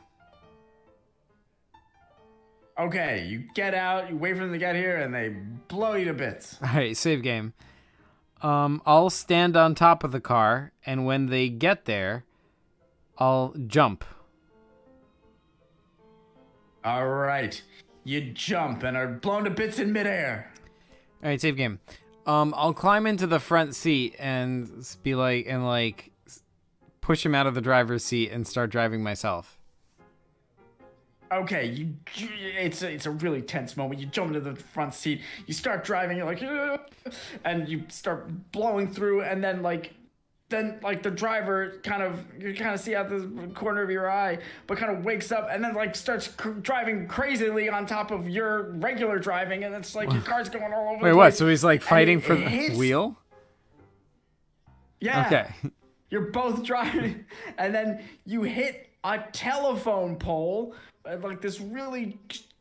Okay, you get out, you wait for them to get here, and they blow you to bits. All right, save game. I'll stand on top of the car, and when they get there, I'll jump. All right, you jump and are blown to bits in midair. All right, save game. I'll climb into the front seat and be like, push him out of the driver's seat and start driving myself. it's a really tense moment. You jump into the front seat, you start driving, you're like, "Ugh," and you start blowing through, and then the driver you kind of see out the corner of your eye, but kind of wakes up and then like starts driving crazily on top of your regular driving, and it's like your car's going all over the place. Wait, what? So he's like fighting for the wheel? Yeah. Okay. You're both driving, and then you hit a telephone pole, like this really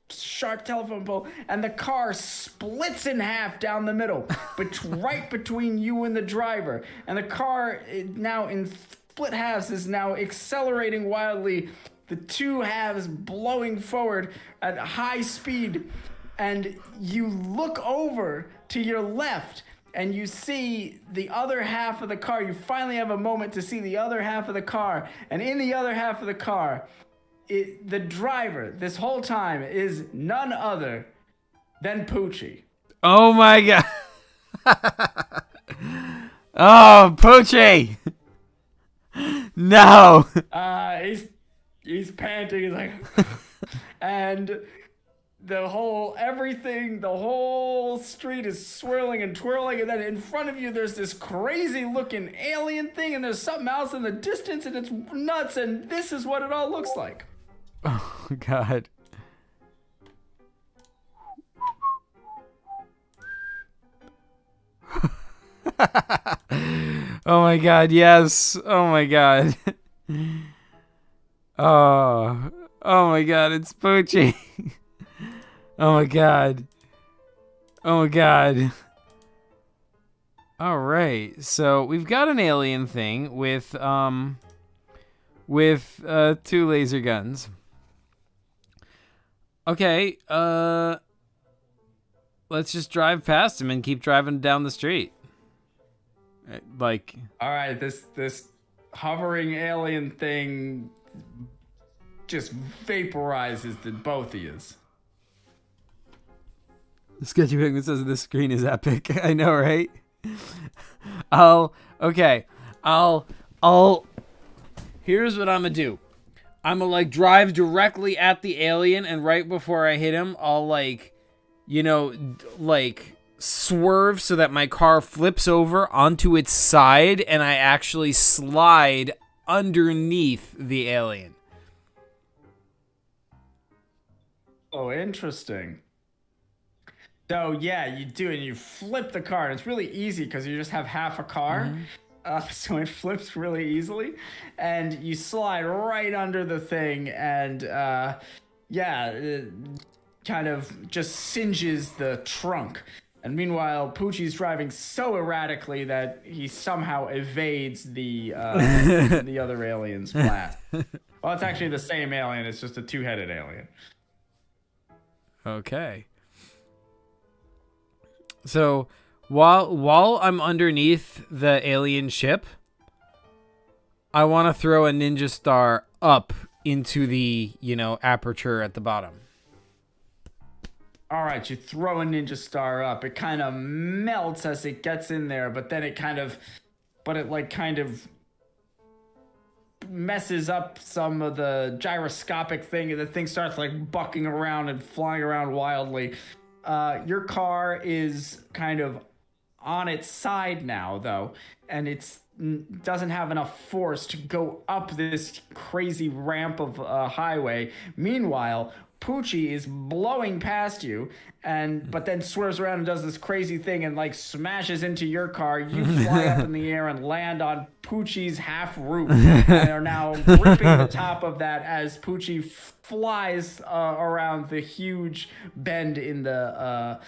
sharp telephone pole, and the car splits in half down the middle, but right between you and the driver. And the car now in split halves is now accelerating wildly, the two halves blowing forward at high speed. And you look over to your left, and you see the other half of the car. You finally have a moment to see the other half of the car. And in the other half of the car, the driver this whole time is none other than Poochie. Oh my god. Oh, Poochie. No. He's panting. He's like, and the whole street is swirling and twirling, and then in front of you there's this crazy looking alien thing, and there's something else in the distance, and it's nuts, and this is what it all looks like. Oh god. Oh my god, yes. Oh my god. Oh my god, it's Poochie. Oh my god. Oh my god. All right. So we've got an alien thing with 2 laser guns. Okay, let's just drive past him and keep driving down the street. Like, all right, this hovering alien thing just vaporizes the both of you. The sketchy penguin says this screen is epic. I know, right? Here's what I'm gonna do. I'm gonna like drive directly at the alien, and right before I hit him, I'll swerve so that my car flips over onto its side, and I actually slide underneath the alien. Oh, interesting. So yeah, you do, and you flip the car, and it's really easy because you just have half a car. Mm-hmm. So it flips really easily, and you slide right under the thing, and it kind of just singes the trunk. And meanwhile, Poochie's driving so erratically that he somehow evades the other alien's blast. Well, it's actually the same alien. It's just a 2-headed alien. Okay. So while I'm underneath the alien ship, I want to throw a ninja star up into the, aperture at the bottom. All right, you throw a ninja star up. It kind of melts as it gets in there, but then it kind of messes up some of the gyroscopic thing, and the thing starts like bucking around and flying around wildly. Your car is kind of on its side now, though, and it doesn't have enough force to go up this crazy ramp of highway. Meanwhile, Poochie is blowing past you, but then swerves around and does this crazy thing and like smashes into your car. You fly up in the air and land on Poochie's half roof, and are now gripping the top of that as Poochie flies around the huge bend in the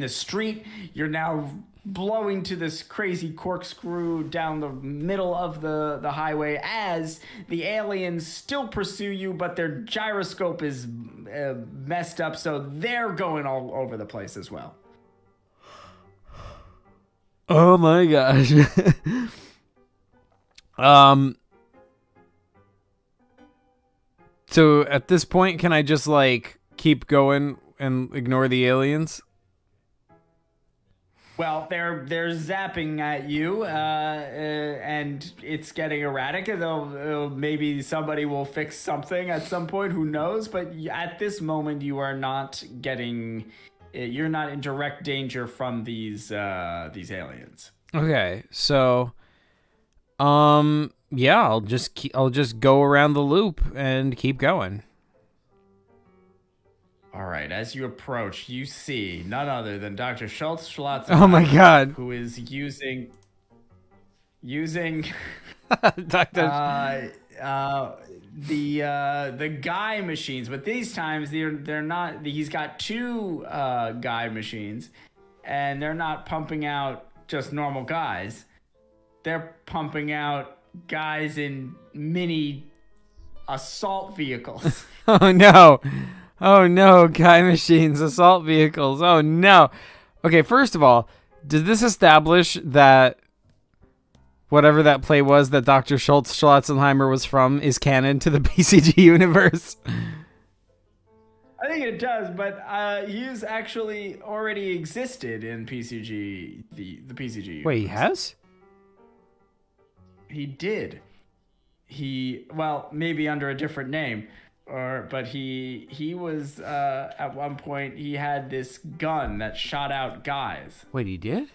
street. You're now blowing to this crazy corkscrew down the middle of the highway as the aliens still pursue you, but their gyroscope is messed up, so they're going all over the place as well. Oh my gosh. So at this point, can I just like keep going and ignore the aliens? Well, they're zapping at you, and it's getting erratic. Though maybe somebody will fix something at some point. Who knows? But at this moment, you are not getting. You're not in direct danger from these aliens. Okay, so, yeah, I'll just go around the loop and keep going. All right. As you approach, you see none other than Dr. Schultz Schlotz. Oh my God! Who is using Doctor. The guy machines, but these times they're not. He's got two guy machines, and they're not pumping out just normal guys. They're pumping out guys in mini assault vehicles. Oh no! Oh no! Guy machines, assault vehicles. Oh no! Okay, first of all, does this establish that whatever that play was that Dr. Schultz Schlotzenheimer was from is canon to the PCG universe? I think it does, but he's actually already existed in PCG, the PCG universe. Wait, he has? He did. Well, maybe under a different name, but he was at one point he had this gun that shot out guys. Wait, he did?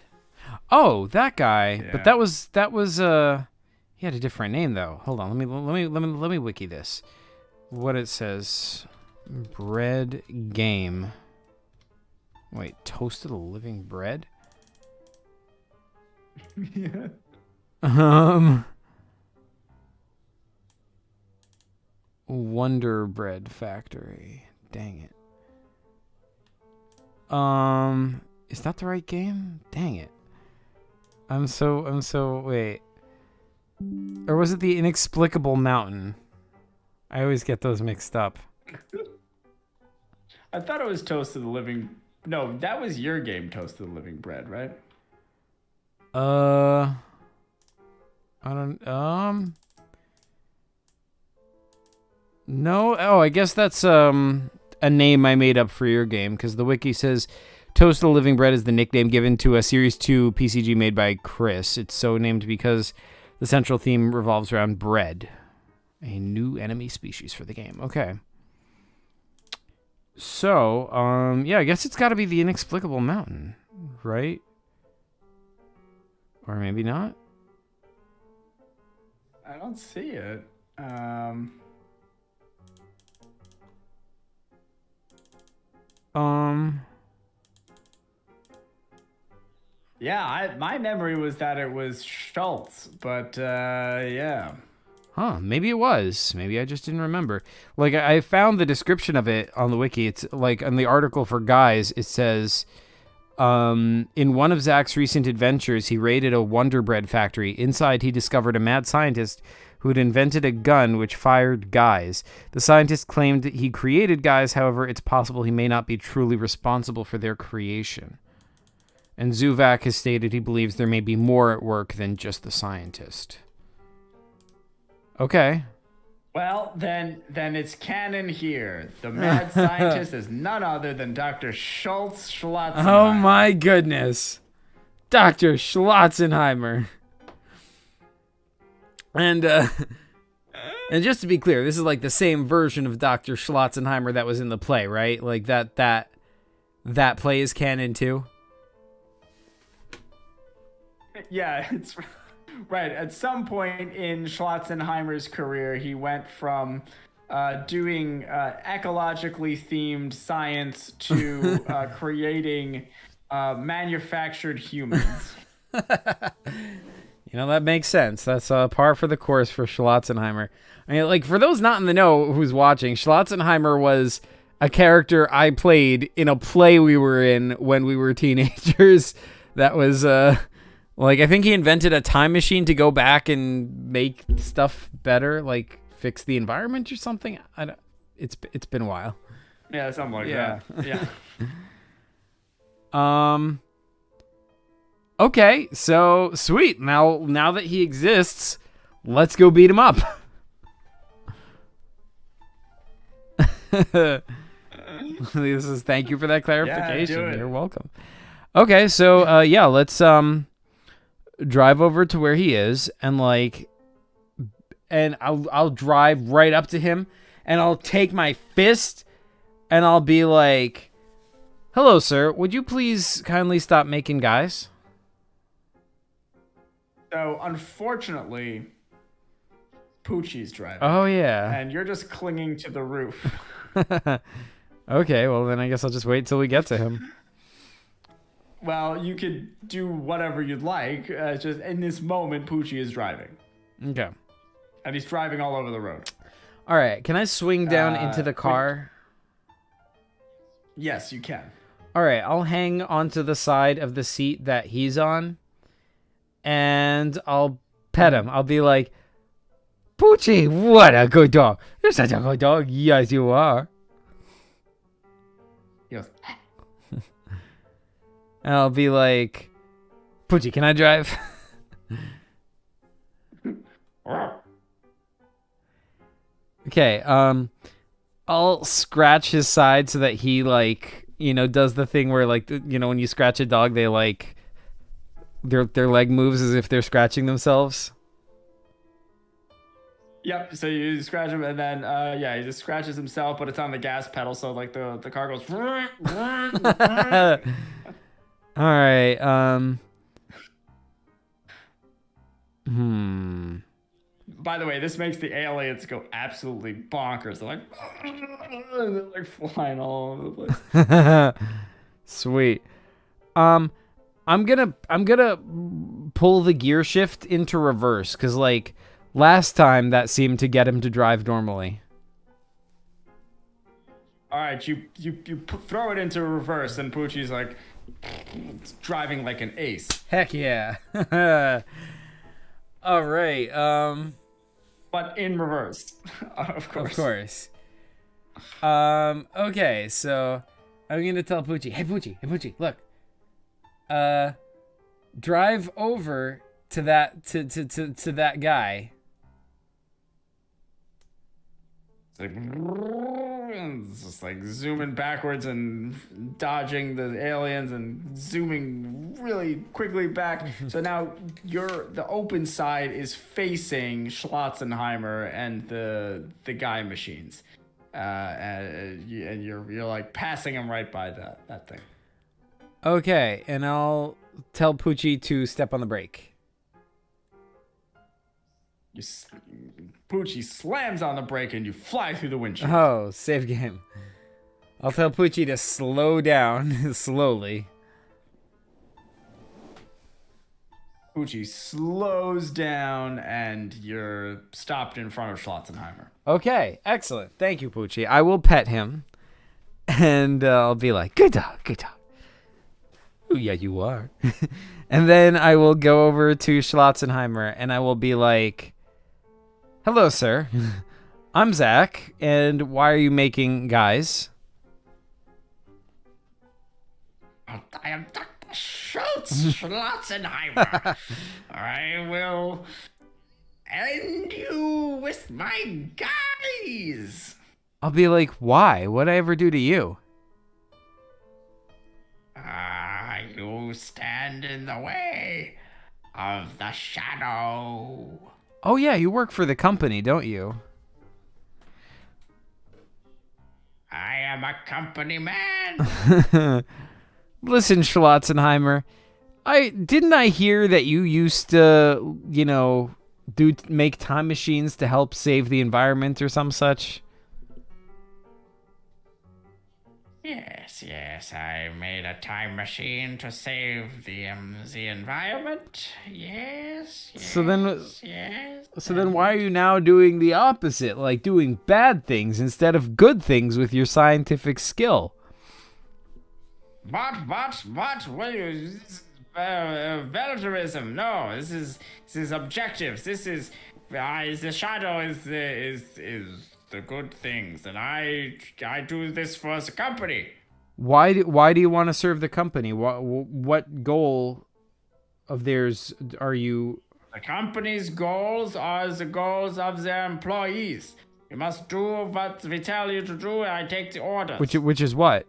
Oh, that guy. Yeah. But that was he had a different name though. Hold on, let me wiki this. What it says. Bread game. Wait, toasted living bread? Yeah. Wonder Bread Factory. Dang it. Is that the right game? Dang it. I'm so wait. Or was it the Inexplicable Mountain? I always get those mixed up. I thought it was Toast of the Living. No, that was your game, Toast of the Living Bread, right? I don't. No. Oh, I guess that's a name I made up for your game because the wiki says Toast of the Living Bread is the nickname given to a Series 2 PCG made by Chris. It's so named because the central theme revolves around bread, a new enemy species for the game. Okay. So, yeah, I guess it's got to be the Inexplicable Mountain, right? Or maybe not. I don't see it. Yeah, my memory was that it was Schultz, but yeah. Huh, maybe it was. Maybe I just didn't remember. Like, I found the description of it on the wiki. It's like on the article for guys, it says, in one of Zach's recent adventures, he raided a Wonder Bread factory. Inside, he discovered a mad scientist who had invented a gun which fired guys. The scientist claimed that he created guys. However, it's possible he may not be truly responsible for their creation. And Zuvak has stated he believes there may be more at work than just the scientist. Okay. Well, then it's canon here. The mad scientist is none other than Dr. Schultz Schlotzenheimer. Oh my goodness. Dr. Schlotzenheimer. And just to be clear, this is like the same version of Dr. Schlotzenheimer that was in the play, right? Like that play is canon too. Yeah, it's right. At some point in Schlotzenheimer's career, he went from doing ecologically themed science to creating manufactured humans. You know, that makes sense. That's par for the course for Schlotzenheimer. I mean, like, for those not in the know who's watching, Schlotzenheimer was a character I played in a play we were in when we were teenagers. That was, like, I think he invented a time machine to go back and make stuff better, like fix the environment or something. It's been a while. Yeah, something like that. Yeah. Okay, so sweet. Now that he exists, let's go beat him up. Thank you for that clarification. Yeah, do it. You're welcome. Okay, so yeah, let's drive over to where he is, and I'll drive right up to him, and I'll take my fist, and I'll be like, "Hello, sir. Would you please kindly stop making guys?" So, unfortunately, Poochie's driving. Oh yeah. And you're just clinging to the roof. Okay, well then I guess I'll just wait till we get to him. Well, you could do whatever you'd like. Just in this moment, Poochie is driving. Okay. And he's driving all over the road. All right. Can I swing down into the car? Yes, you can. All right. I'll hang onto the side of the seat that he's on, and I'll pet him. I'll be like, Poochie, what a good dog. You're such a good dog. Yes, you are. He goes, And I'll be like, Poochie, can I drive? Okay, I'll scratch his side so that he does the thing where when you scratch a dog, they their leg moves as if they're scratching themselves. Yep, so you scratch him, and then he just scratches himself, but it's on the gas pedal, so the car goes. All right. By the way, this makes the aliens go absolutely bonkers. They're like flying all over the place. Sweet. I'm gonna pull the gear shift into reverse because last time that seemed to get him to drive normally. All right, you throw it into reverse, and Poochie's driving like an ace. Heck yeah. All right. But in reverse, of course. Of course. Okay, so I'm gonna tell Poochie, hey Poochie, look. Drive over to that to that guy. It's just zooming backwards and dodging the aliens and zooming really quickly back. So now the open side is facing Schlotzenheimer and the guy machines, and you're passing them right by that thing. Okay, and I'll tell Poochie to step on the brake. Poochie slams on the brake and you fly through the windshield. Oh, save game. I'll tell Poochie to slow down slowly. Poochie slows down and you're stopped in front of Schlotzenheimer. Okay, excellent. Thank you, Poochie. I will pet him, and I'll be like, good dog, good dog. Oh, yeah, you are. And then I will go over to Schlotzenheimer, and I will be like, hello, sir. I'm Zach, and why are you making guys? I am Dr. Schlotzenheimer. I will end you with my guys. I'll be like, why? What'd I ever do to you? You stand in the way of the shadow. Oh, yeah, you work for the company, don't you? I am a company man. Listen, Schlotzenheimer, didn't I hear that you used to, make time machines to help save the environment or some such? Yes, I made a time machine to save the environment. Yes. So then why are you now doing the opposite, like doing bad things instead of good things with your scientific skill? What? Militarism. No, this is objectives. This is the shadow is the good things, and I do this for the company. Why do you want to serve the company? What goal of theirs are you? The company's goals are the goals of their employees. You must do what we tell you to do, and I take the orders. Which is what?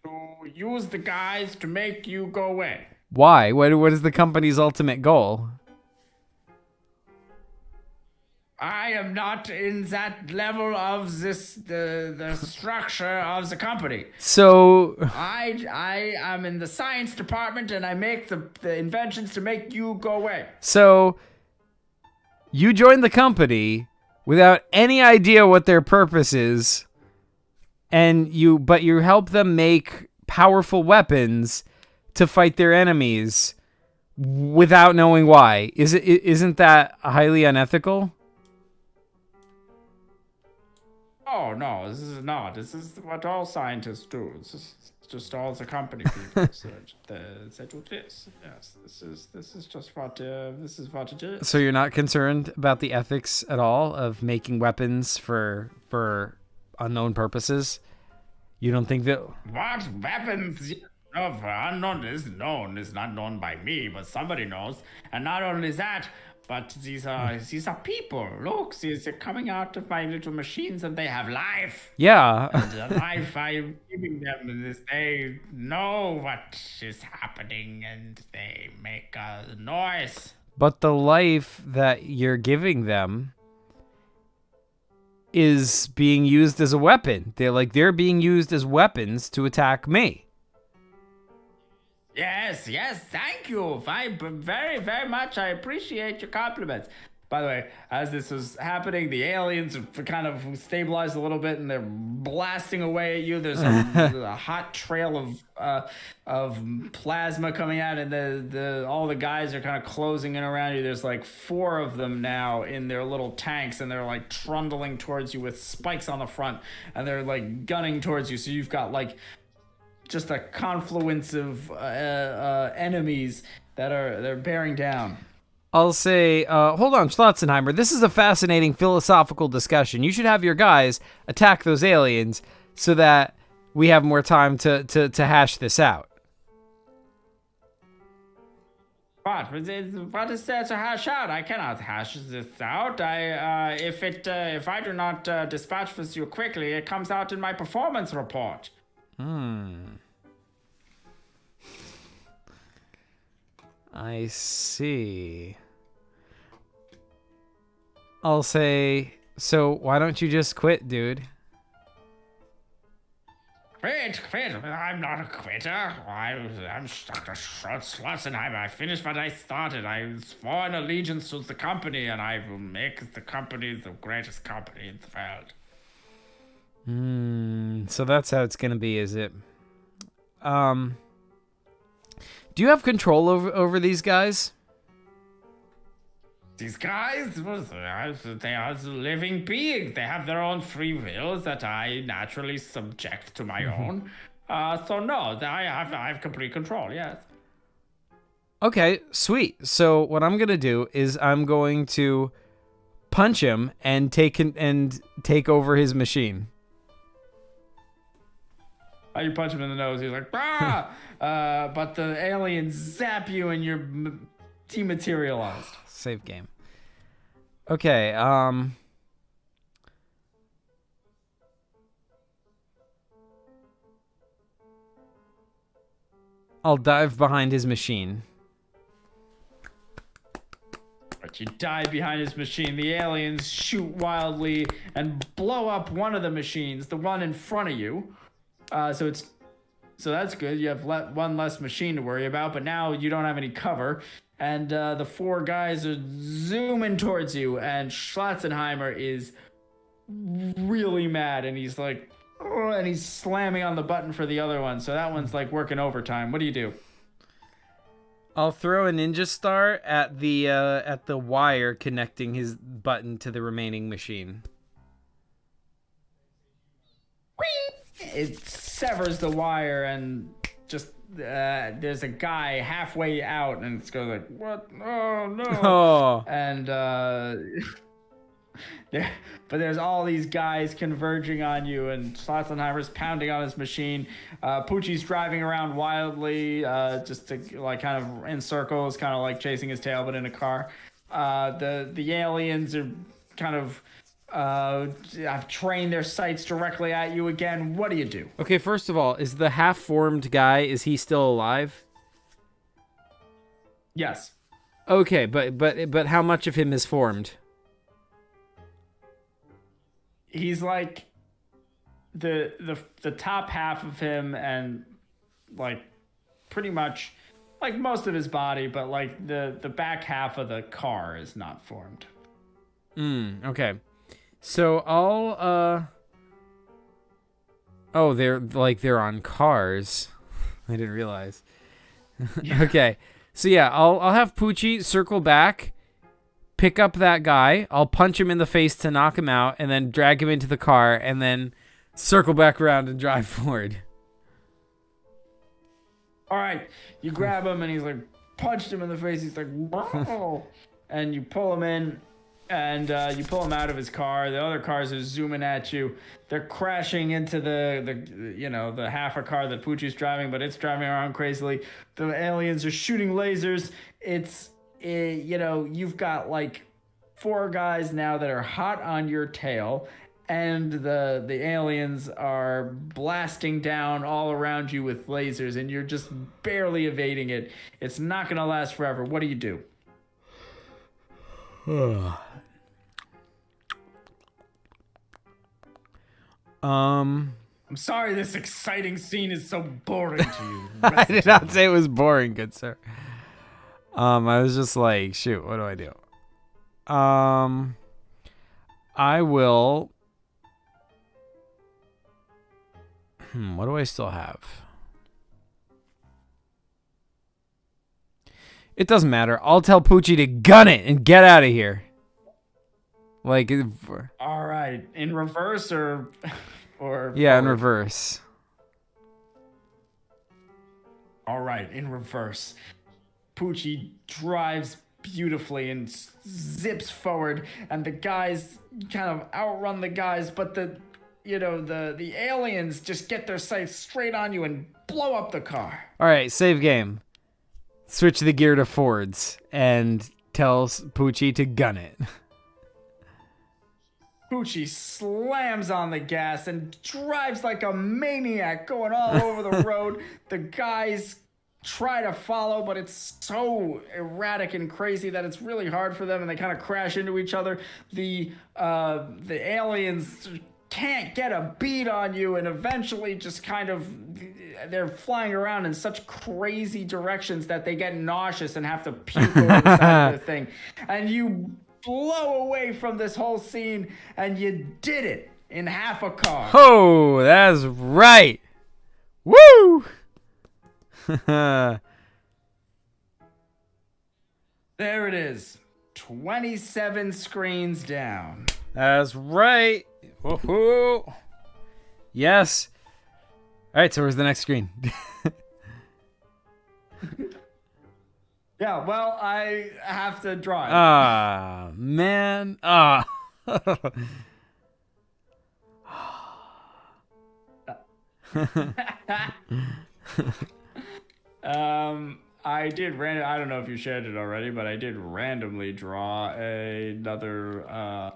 To use the guys to make you go away. Why? What is the company's ultimate goal? I am not in that level of the structure of the company. So I am in the science department, and I make the inventions to make you go away. So you join the company without any idea what their purpose is, but you help them make powerful weapons to fight their enemies without knowing why. Isn't that highly unethical? Oh, no, this is not. This is what all scientists do. This is just all the company people they do this. Yes, this is just what it is. So you're not concerned about the ethics at all of making weapons for unknown purposes? You don't think that... What weapons? No, for unknown is known. It's not known by me, but somebody knows. And not only that, but these are people. Look, they're coming out of my little machines, and they have life. Yeah. And the life I'm giving them is they know what is happening, and they make a noise. But the life that you're giving them is being used as a weapon. They're being used as weapons to attack me. Yes, thank you. Very, very much. I appreciate your compliments. By the way, as this was happening, the aliens have kind of stabilized a little bit, and they're blasting away at you. There's a hot trail of plasma coming out, and all the guys are kind of closing in around you. There's like 4 of them now in their little tanks, and they're like trundling towards you with spikes on the front, and they're like gunning towards you. So you've got like just a confluence of enemies that they're bearing down. I'll say, hold on, Schlotzenheimer. This is a fascinating philosophical discussion. You should have your guys attack those aliens so that we have more time to hash this out. What is there to hash out? I cannot hash this out. If I do not dispatch this you quickly, it comes out in my performance report. I see. I'll say, so why don't you just quit, dude? Quit. I'm not a quitter. I'm Dr. Schwarzenheimer. I finished what I started. I swore an allegiance to the company, and I will make the company the greatest company in the world. So that's how it's gonna be, is it? Do you have control over these guys? These guys, they are living beings. They have their own free wills that I naturally subject to my own. So no, I have complete control. Yes. Okay, sweet. So what I'm gonna do is I'm going to punch him and take over his machine. You punch him in the nose. He's like, ah! But the aliens zap you and you're dematerialized. Save game. Okay, I'll dive behind his machine. But you dive behind his machine. The aliens shoot wildly and blow up one of the machines, the one in front of you. So that's good. You have one less machine to worry about, but now you don't have any cover. And the 4 guys are zooming towards you, and Schlotzenheimer is really mad, and he's like, oh, and he's slamming on the button for the other one. So that one's like working overtime. What do you do? I'll throw a ninja star at the wire connecting his button to the remaining machine. It severs the wire, and just there's a guy halfway out, and it's goes like, what? Oh no! Oh. And but there's all these guys converging on you, and Schlotzenheimer's pounding on his machine. Poochie's driving around wildly, just to, like, kind of in circles, kind of like chasing his tail, but in a car. The aliens are kind of I've trained their sights directly at you again. What do you do? Okay, first of all, is the half-formed guy, is he still alive? Yes. Okay, but how much of him is formed? He's like the top half of him, and like pretty much like most of his body, but like the back half of the car is not formed. Okay. So I'll oh, they're on cars. I didn't realize. Yeah. Okay. So yeah, I'll have Poochie circle back, pick up that guy. I'll punch him in the face to knock him out, and then drag him into the car, and then circle back around and drive forward. All right, you grab him, and he's like punched him in the face. He's like, "Whoa!" And you pull him in, and you pull him out of his car. The other cars are zooming at you. They're crashing into the half a car that Poochie's driving, but it's driving around crazily. The aliens are shooting lasers. You've got like 4 guys now that are hot on your tail, and the aliens are blasting down all around you with lasers, and you're just barely evading it. It's not gonna last forever. What do you do? I'm sorry this exciting scene is so boring to you. I did not say it was boring, good sir. I was just like, shoot, what do I do? I will. What do I still have? It doesn't matter. I'll tell Poochie to gun it and get out of here. Like, all right, in reverse or yeah, in forward? reverse. All right, in reverse. Poochie drives beautifully and zips forward, and the guys kind of outrun the guys, but the aliens just get their sights straight on you and blow up the car. All right, save game. Switch the gear to Fords and tells Poochie to gun it. Poochie slams on the gas and drives like a maniac going all over the road. The guys try to follow, but it's so erratic and crazy that it's really hard for them, and they kind of crash into each other. The aliens can't get a beat on you, and eventually just kind of they're flying around in such crazy directions that they get nauseous and have to puke over the side of the thing. And you blow away from this whole scene, and you did it in half a car. Oh, that's right. Woo! There it is. 27 screens down. That's right. Woohoo! Yes. All right, so where's the next screen? Yeah, well, I have to draw it. Ah, man. Ah. I did I don't know if you shared it already, but I did randomly draw another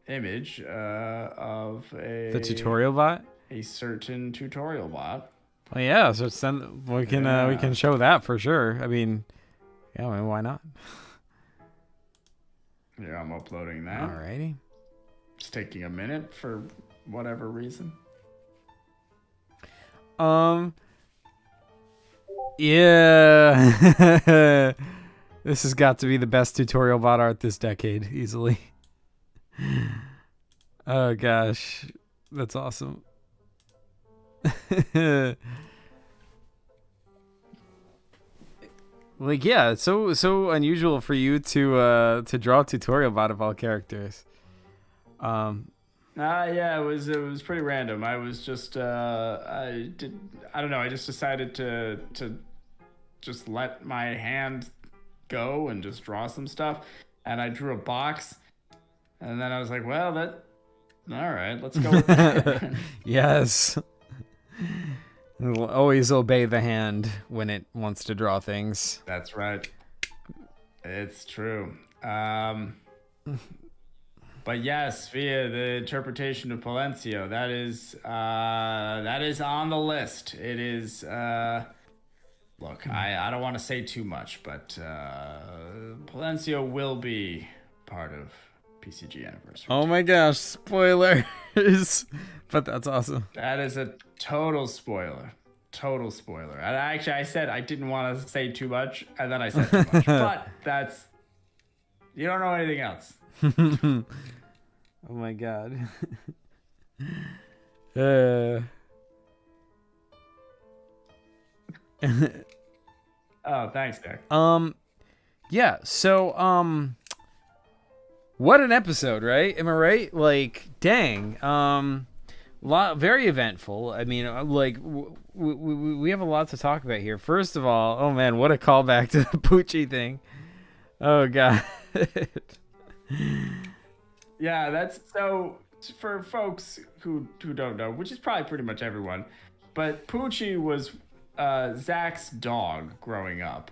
image of the tutorial bot? A certain tutorial bot. Oh yeah, so we can show that for sure. I mean, yeah, I mean, why not? Yeah, I'm uploading that. Alrighty. It's taking a minute for whatever reason. Yeah. This has got to be the best tutorial bot art this decade, easily. Oh gosh, that's awesome. Like, yeah, it's so unusual for you to draw a tutorial bot of all characters. Yeah, it was pretty random. I was just I don't know, I just decided to just let my hand go and just draw some stuff, and I drew a box, and then I was like, well, all right, let's go with that. Yes. It'll always obey the hand when it wants to draw things. That's right. It's true. But yes, via the interpretation of Palencio, that is on the list. It is. Look, I don't want to say too much, but Palencio will be part of PCG Anniversary. Oh my gosh, spoilers! But that's awesome. That is a total spoiler. Total spoiler. I said I didn't want to say too much, and then I said too much. But that's... You don't know anything else. Oh my god. Oh, thanks, Nick. Yeah, so, what an episode, right? Am I right? Like, dang. Very eventful. I mean, like, we have a lot to talk about here. First of all, oh man, what a callback to the Poochie thing. Oh god. Yeah, that's so for folks who don't know, which is probably pretty much everyone, but Poochie was Zach's dog growing up,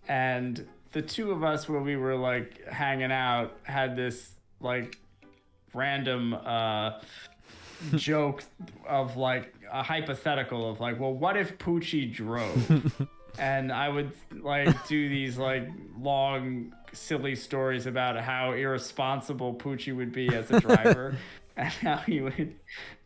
and the two of us, when we were like hanging out, had this like random joke of like a hypothetical of like, well, what if Poochie drove? And I would like do these like long silly stories about how irresponsible Poochie would be as a driver and how he would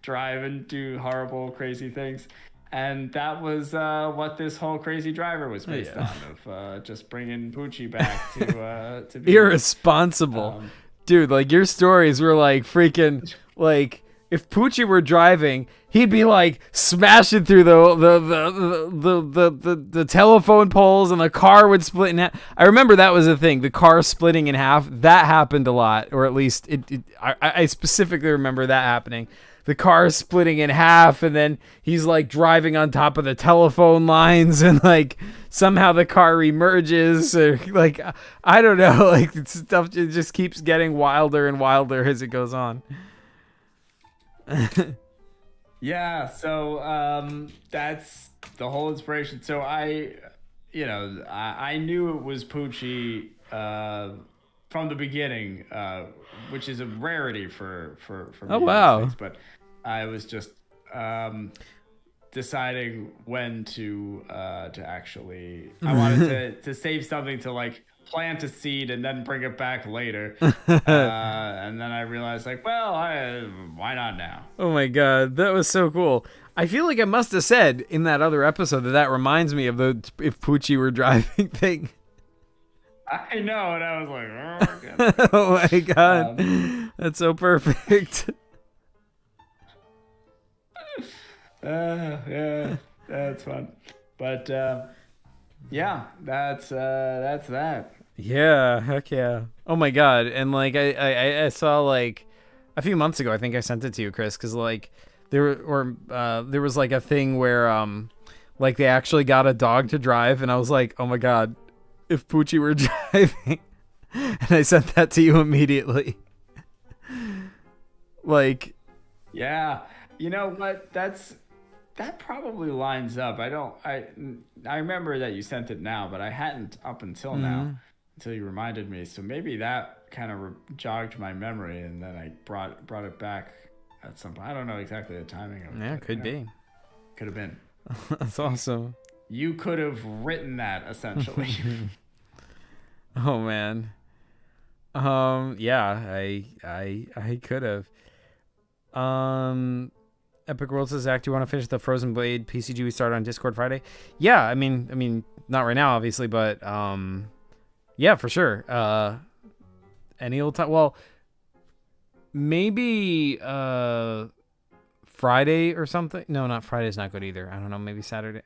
drive and do horrible, crazy things. And that was what this whole crazy driver was based on, of just bringing Poochie back to be irresponsible. Dude, like your stories were like freaking like if Poochie were driving, he'd be like smashing through the telephone poles, and the car would split in half. I remember that was a thing, the car splitting in half. That happened a lot, or at least I specifically remember that happening. The car is splitting in half, and then he's like driving on top of the telephone lines, and like somehow the car emerges, or like I don't know, like stuff it just keeps getting wilder and wilder as it goes on. Yeah, so that's the whole inspiration. So I knew it was Poochie from the beginning, which is a rarity for me. Oh wow! Things, but I was just deciding when to actually. I wanted to save something to like plant a seed and then bring it back later, and then I realized like, well, why not now? Oh my god, that was so cool. I feel like I must have said in that other episode that reminds me of the if Poochie were driving thing. I know, and I was like, oh my god, that's so perfect. Yeah, that's fun, but yeah, that's that. Yeah, heck yeah. Oh my god, and like I saw like a few months ago, I think I sent it to you, Chris, because like there was like a thing where like they actually got a dog to drive, and I was like, oh my god, if Poochie were driving. And I sent that to you immediately. Like, yeah, you know what? That probably lines up. I remember that you sent it now, but I hadn't up until now, until you reminded me. So maybe that kind of jogged my memory, and then I brought it back at some point. I don't know exactly the timing of it. Yeah, could be. Could have been. That's awesome. You could have written that essentially. Oh man. Yeah, I could have. Epic World says, Zach, do you want to finish the Frozen Blade PCG we started on Discord Friday? Yeah, I mean, not right now, obviously, but yeah, for sure. Any old time. Well, maybe Friday or something. No, not Friday's not good either. I don't know. Maybe Saturday.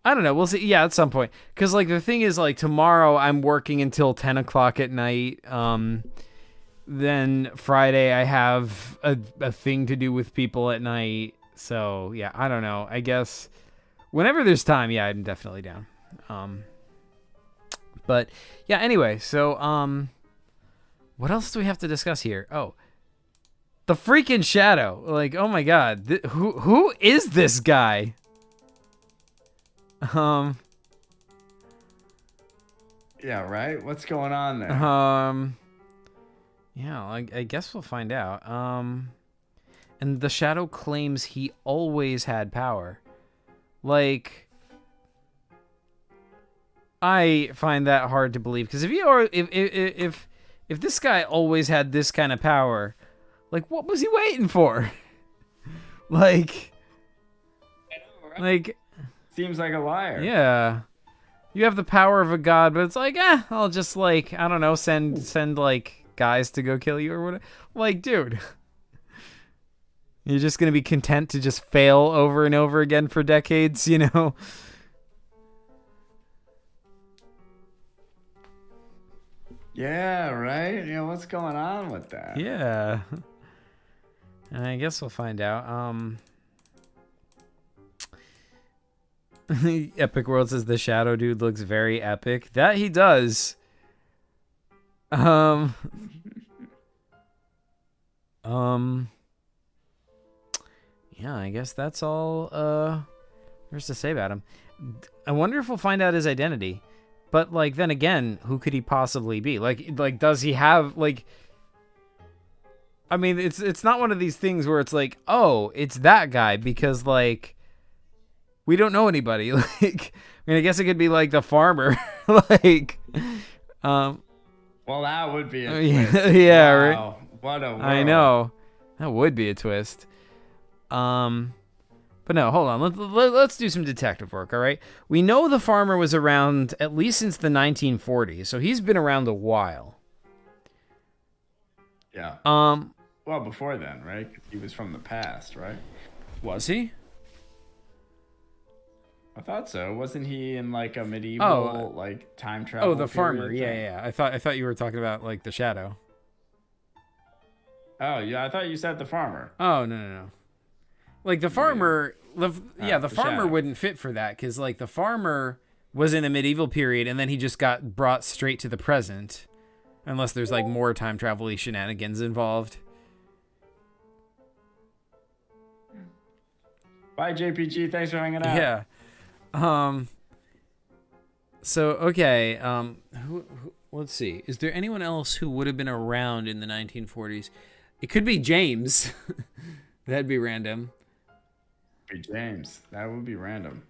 I don't know. We'll see. Yeah, at some point. Because like the thing is, like tomorrow I'm working until 10 o'clock at night. Then Friday I have a thing to do with people at night. So yeah, I don't know. I guess whenever there's time, yeah, I'm definitely down. But yeah, anyway, so what else do we have to discuss here? Oh, the freaking Shadow. Like, oh my god, who is this guy? Yeah, right. What's going on there? Yeah, I guess we'll find out. And the shadow claims he always had power. Like, I find that hard to believe, because if this guy always had this kind of power, like, what was he waiting for? Like, I know, right? like, Seems like a liar. yeah. You have the power of a god, but it's like, I'll just, like, I don't know, send like guys to go kill you or whatever. Like, dude, you're just gonna be content to just fail over and over again for decades, you know? Yeah, right? You know, what's going on with that? Yeah. I guess we'll find out. Epic World says the shadow dude looks very epic. That he does. Yeah, I guess that's all there's to say about him. I wonder if we'll find out his identity. But, like, then again, who could he possibly be? Like does he have, like, I mean, it's not one of these things where it's like, oh, it's that guy, because, like, we don't know anybody. Like, I mean, I guess it could be like the farmer. Like, well, that would be a yeah, twist. yeah, Wow. right. What a world. I know, that would be a twist. But no, hold on. Let's do some detective work. All right. We know the farmer was around at least since the 1940s, so he's been around a while. Yeah. Well, before then, right? 'Cause he was from the past, right? Was he? I thought so. Wasn't he in like a medieval like time travel? Oh, the farmer. period thing? Yeah. I thought you were talking about like the shadow. Oh, yeah. I thought you said the farmer. Oh, no. Like the farmer, the farmer shadow. wouldn't fit for that, because like the farmer was in the medieval period and then he just got brought straight to the present, unless there's like more time travel shenanigans involved. Bye, JPG. Thanks for hanging out. Yeah. So okay. Who? Let's see. Is there anyone else who would have been around in the 1940s? It could be James. That'd be random. Be James. That would be random.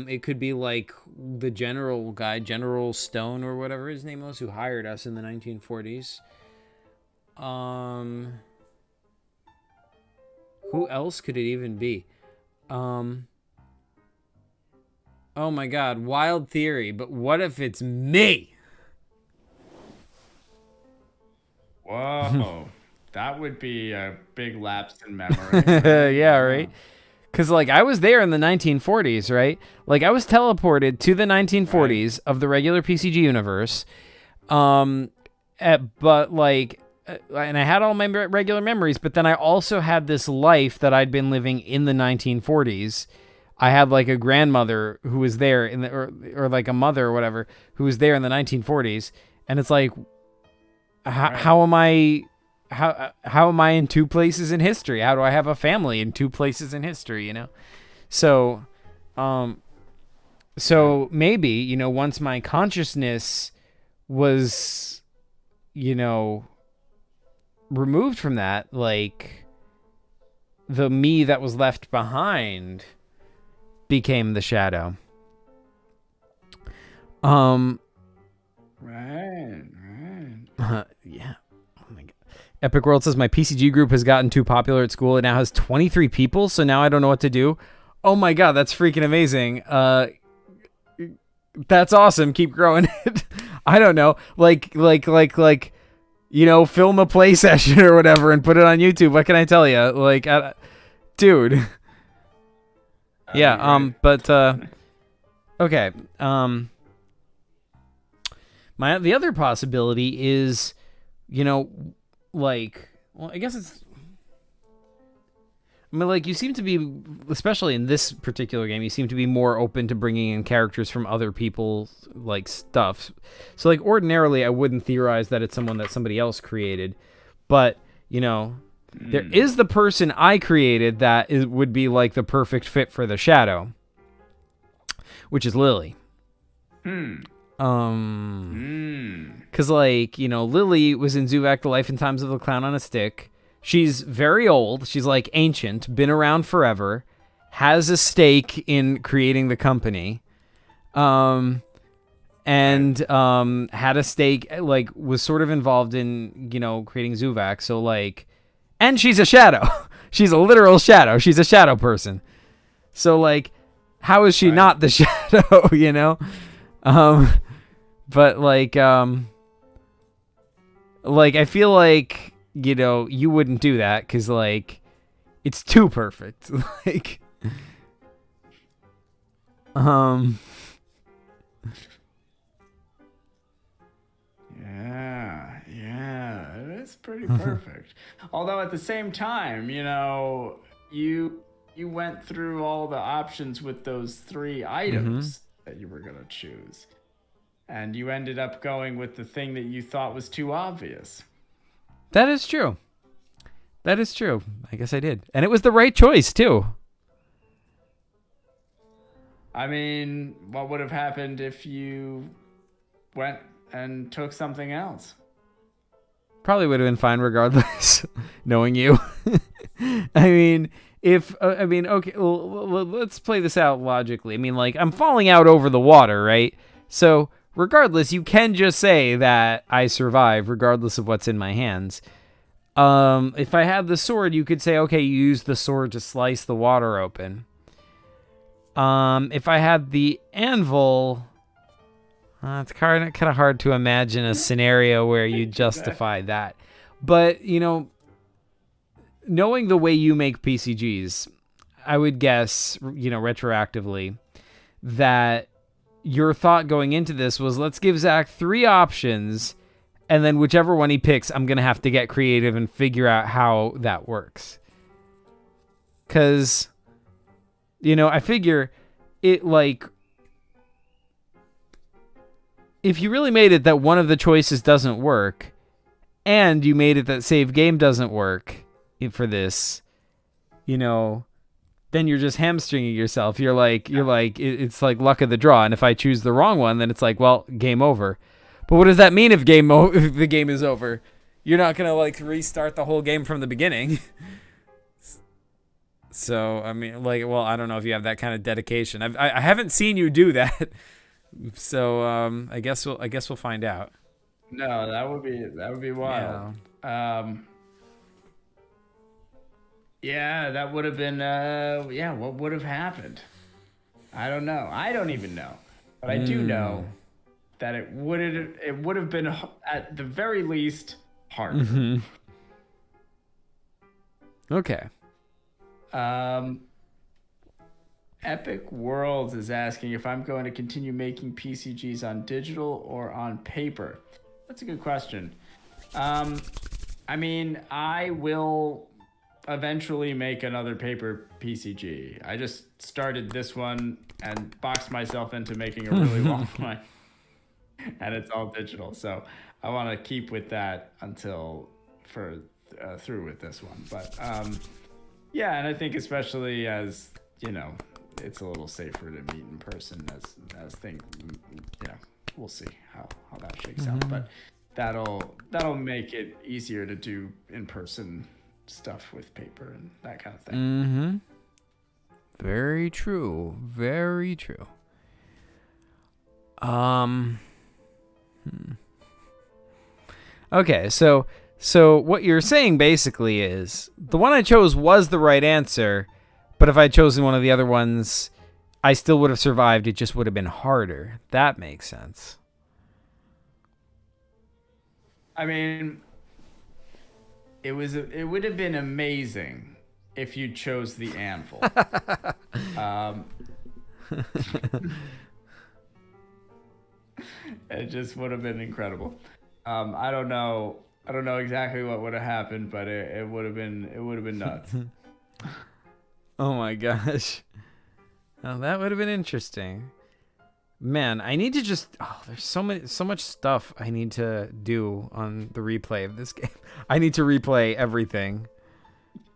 It could be like the general guy, General Stone or whatever his name was, who hired us in the 1940s. Who else could it even be? Oh my God, wild theory, but what if it's me? Whoa. That would be a big lapse in memory. Yeah, right? Because, like, I was there in the 1940s, right? Like, I was teleported to the 1940s of the regular PCG universe. But, like, and I had all my regular memories, but then I also had this life that I'd been living in the 1940s. I had, like, a grandmother who was there, or like, a mother or whatever, who was there in the 1940s. And it's like, how am I... How am I in two places in history? How do I have a family in two places in history, you know? So maybe, you know, once my consciousness was, you know, removed from that, like, the me that was left behind became the shadow. Right. Yeah. Epic World says, my PCG group has gotten too popular at school. It now has 23 people, so now I don't know what to do. Oh my God, that's freaking amazing. That's awesome. Keep growing it. I don't know. Like, you know, film a play session or whatever and put it on YouTube. What can I tell you? Like, dude. Yeah, but, okay. The other possibility is, you know, like, well, I guess it's, I mean, like, you seem to be, especially in this particular game, you seem to be more open to bringing in characters from other people's, like, stuff. So, like, ordinarily, I wouldn't theorize that it's someone that somebody else created. But, you know, there is the person I created that would be, like, the perfect fit for the shadow, which is Lily. Because, like, you know, Lily was in Zuvak, The Life and Times of the Clown on a Stick. She's very old. She's, like, ancient, been around forever, has a stake in creating the company, and had a stake, like, was sort of involved in, you know, creating Zuvak. So, like, and she's a shadow. She's a literal shadow. She's a shadow person. So, like, how is she not the shadow, you know? But like I feel like, you know, you wouldn't do that because, like, it's too perfect. Like, yeah, it is pretty perfect. Although at the same time, you know, you went through all the options with those 3 items that you were gonna choose. And you ended up going with the thing that you thought was too obvious. That is true. That is true. I guess I did. And it was the right choice, too. I mean, what would have happened if you went and took something else? Probably would have been fine regardless, knowing you. I mean, okay, well, let's play this out logically. I mean, like, I'm falling out over the water, right? So, regardless, you can just say that I survive, regardless of what's in my hands. If I had the sword, you could say, okay, you use the sword to slice the water open. If I had the anvil, it's kind of hard to imagine a scenario where you justify that. But, you know, knowing the way you make PCGs, I would guess, you know, retroactively, that your thought going into this was, let's give Zach 3 options, and then whichever one he picks, I'm going to have to get creative and figure out how that works. Because, you know, I figure it, like, if you really made it that one of the choices doesn't work, and you made it that save game doesn't work for this, you know, then you're just hamstringing yourself. You're like, it's like luck of the draw. And if I choose the wrong one, then it's like, well, game over. But what does that mean if if the game is over? You're not going to, like, restart the whole game from the beginning. So, I mean, like, well, I don't know if you have that kind of dedication. I haven't seen you do that. So, I guess we'll find out. No, that would be wild. Yeah. Yeah, that would have been, what would have happened? I don't know. I don't even know. But I do know that it would have been, at the very least, harder. Mm-hmm. Okay. Epic Worlds is asking if I'm going to continue making PCGs on digital or on paper. That's a good question. I mean, I will eventually make another paper PCG. I just started this one and boxed myself into making a really long one, and it's all digital. So I want to keep with that until through with this one. But yeah, and I think especially as, you know, it's a little safer to meet in person as things, you know, we'll see how that shakes out. But that'll make it easier to do in person stuff with paper and that kind of thing. Mm-hmm. Very true. Very true. Okay, so what you're saying basically is the one I chose was the right answer, but if I'd chosen one of the other ones, I still would have survived. It just would have been harder. That makes sense. I mean, it would have been amazing if you chose the anvil. It just would have been incredible. I don't know exactly what would have happened, but it would have been nuts. Oh my gosh. Oh, that would have been interesting. Man, I need to there's so much stuff I need to do on the replay of this game. I need to replay everything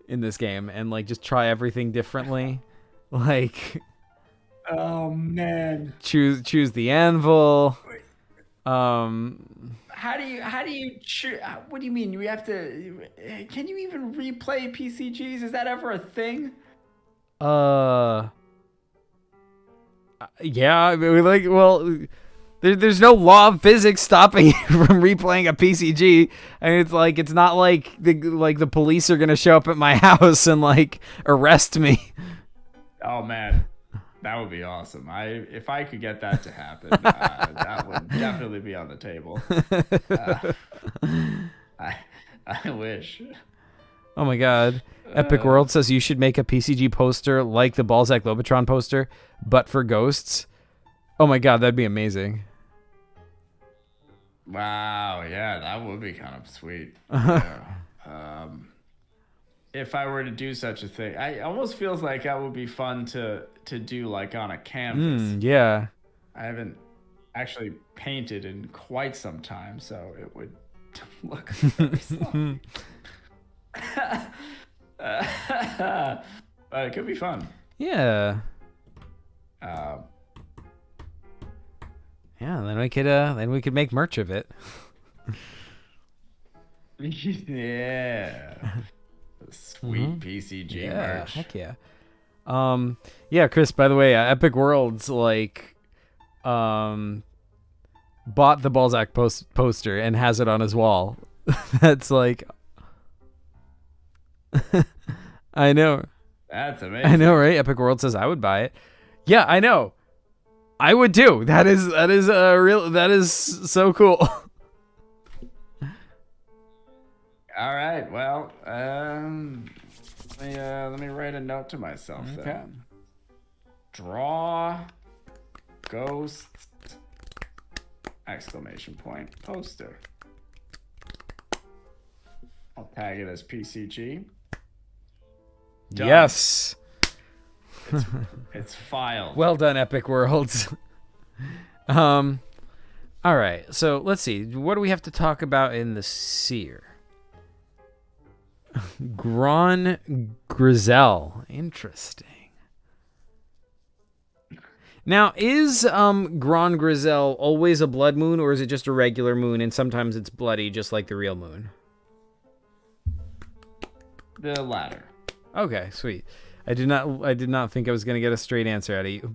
in this game and, like, just try everything differently. Like, oh man. Choose the anvil. How do you what do you mean? You have to, can you even replay PCGs? Is that ever a thing? Yeah, I mean, like, well, there's no law of physics stopping you from replaying a PCG. I mean, it's not like the police are gonna show up at my house and like arrest me. Oh man, that would be awesome. If I could get that to happen, that would definitely be on the table. I wish. Oh my god. Epic World says you should make a PCG poster like the Balzac Lobotron poster, but for ghosts. Oh my god, that'd be amazing. Wow, yeah, that would be kind of sweet. Yeah. If I were to do such a thing, I almost feels like that would be fun to do like on a canvas. Yeah. I haven't actually painted in quite some time, so it would look very sloppy. But it could be fun. Yeah. Yeah, then we could make merch of it. Yeah. Sweet PCG merch. Heck yeah. Yeah, Chris, by the way, Epic Worlds like bought the Balzac poster and has it on his wall. That's like I know. That's amazing. I know, right? Epic World says I would buy it. Yeah, I know. I would too. That is so cool. All right. Well, let me write a note to myself then. Draw ghost ! Poster. I'll tag it as PCG. Done. Yes. It's filed. Well done, Epic Worlds. All right. So let's see. What do we have to talk about in the seer? Grizzle. Interesting. Now, is Grizzle always a blood moon, or is it just a regular moon and sometimes it's bloody, just like the real moon? The latter. Okay, sweet. I did not think I was going to get a straight answer out of you.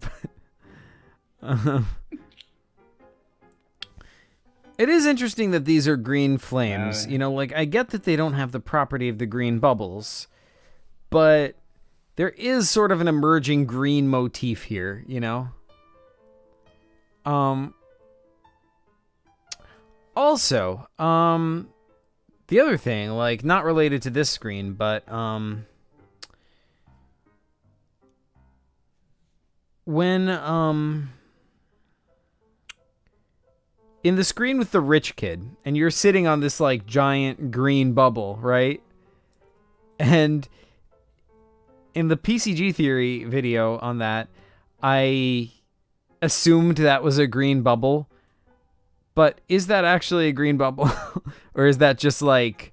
It is interesting that these are green flames. You know, like, I get that they don't have the property of the green bubbles, but there is sort of an emerging green motif here, you know? Also, the other thing, like, not related to this screen, but, when, in the screen with the rich kid, and you're sitting on this, like, giant green bubble, right? And in the PCG theory video on that, I assumed that was a green bubble. But is that actually a green bubble? Or is that just, like,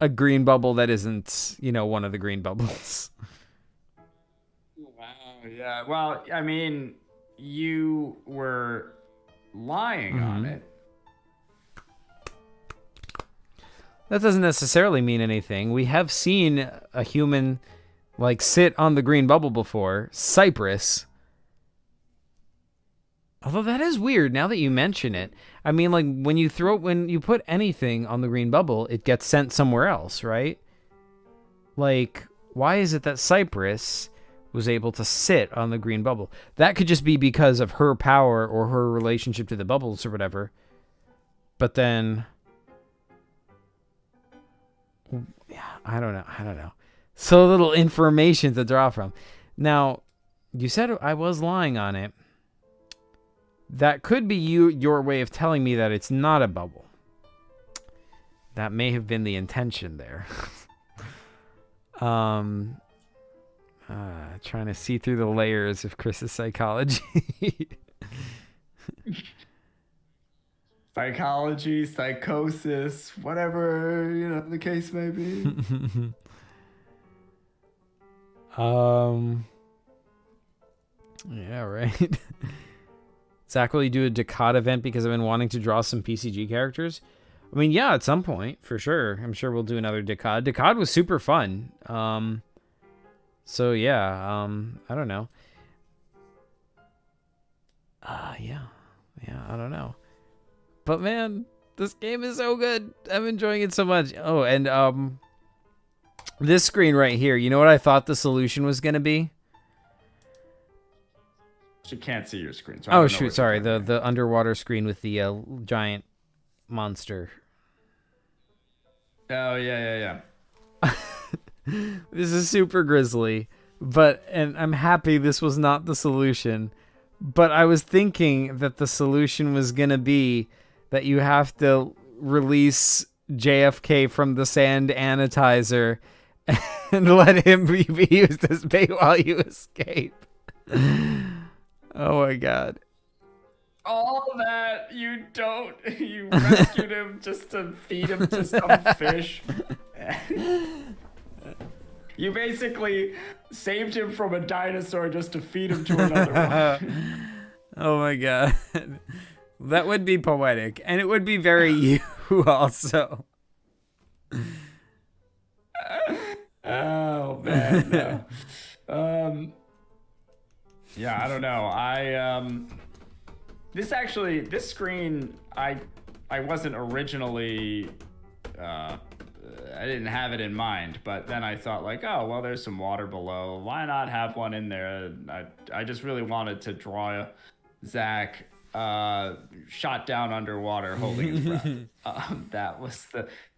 a green bubble that isn't, you know, one of the green bubbles? Wow, yeah. Well, I mean, you were lying on it. That doesn't necessarily mean anything. We have seen a human, like, sit on the green bubble before. Cypress. Although that is weird now that you mention it. I mean, like, when you put anything on the green bubble, it gets sent somewhere else, right? Like, why is it that Cypress was able to sit on the green bubble? That could just be because of her power or her relationship to the bubbles or whatever. But then, yeah, I don't know. So little information to draw from. Now, you said I was lying on it. That could be your way of telling me that it's not a bubble. That may have been the intention there. Trying to see through the layers of Chris's psychology. Psychology, psychosis, whatever, you know, the case may be. Yeah, right. Zach, will you do a Decod event because I've been wanting to draw some PCG characters? I mean, yeah, at some point, for sure. I'm sure we'll do another Decod. Decod was super fun. So, yeah, I don't know. Yeah, I don't know. But, man, this game is so good. I'm enjoying it so much. Oh, and this screen right here, you know what I thought the solution was going to be? She can't see your screen. So oh, shoot, sorry. The underwater screen with the giant monster. Oh, yeah. This is super grisly, and I'm happy this was not the solution. But I was thinking that the solution was going to be that you have to release JFK from the sand anatizer and let him be used as bait while you escape. Oh my god. All that you rescued him just to feed him to some fish. You basically saved him from a dinosaur just to feed him to another one. Oh my god. That would be poetic, and it would be very you also. Oh man. No. Yeah, I don't know. This screen, I wasn't originally, I didn't have it in mind, but then I thought like, oh, well, there's some water below. Why not have one in there? I just really wanted to draw Zach shot down underwater holding his breath. That was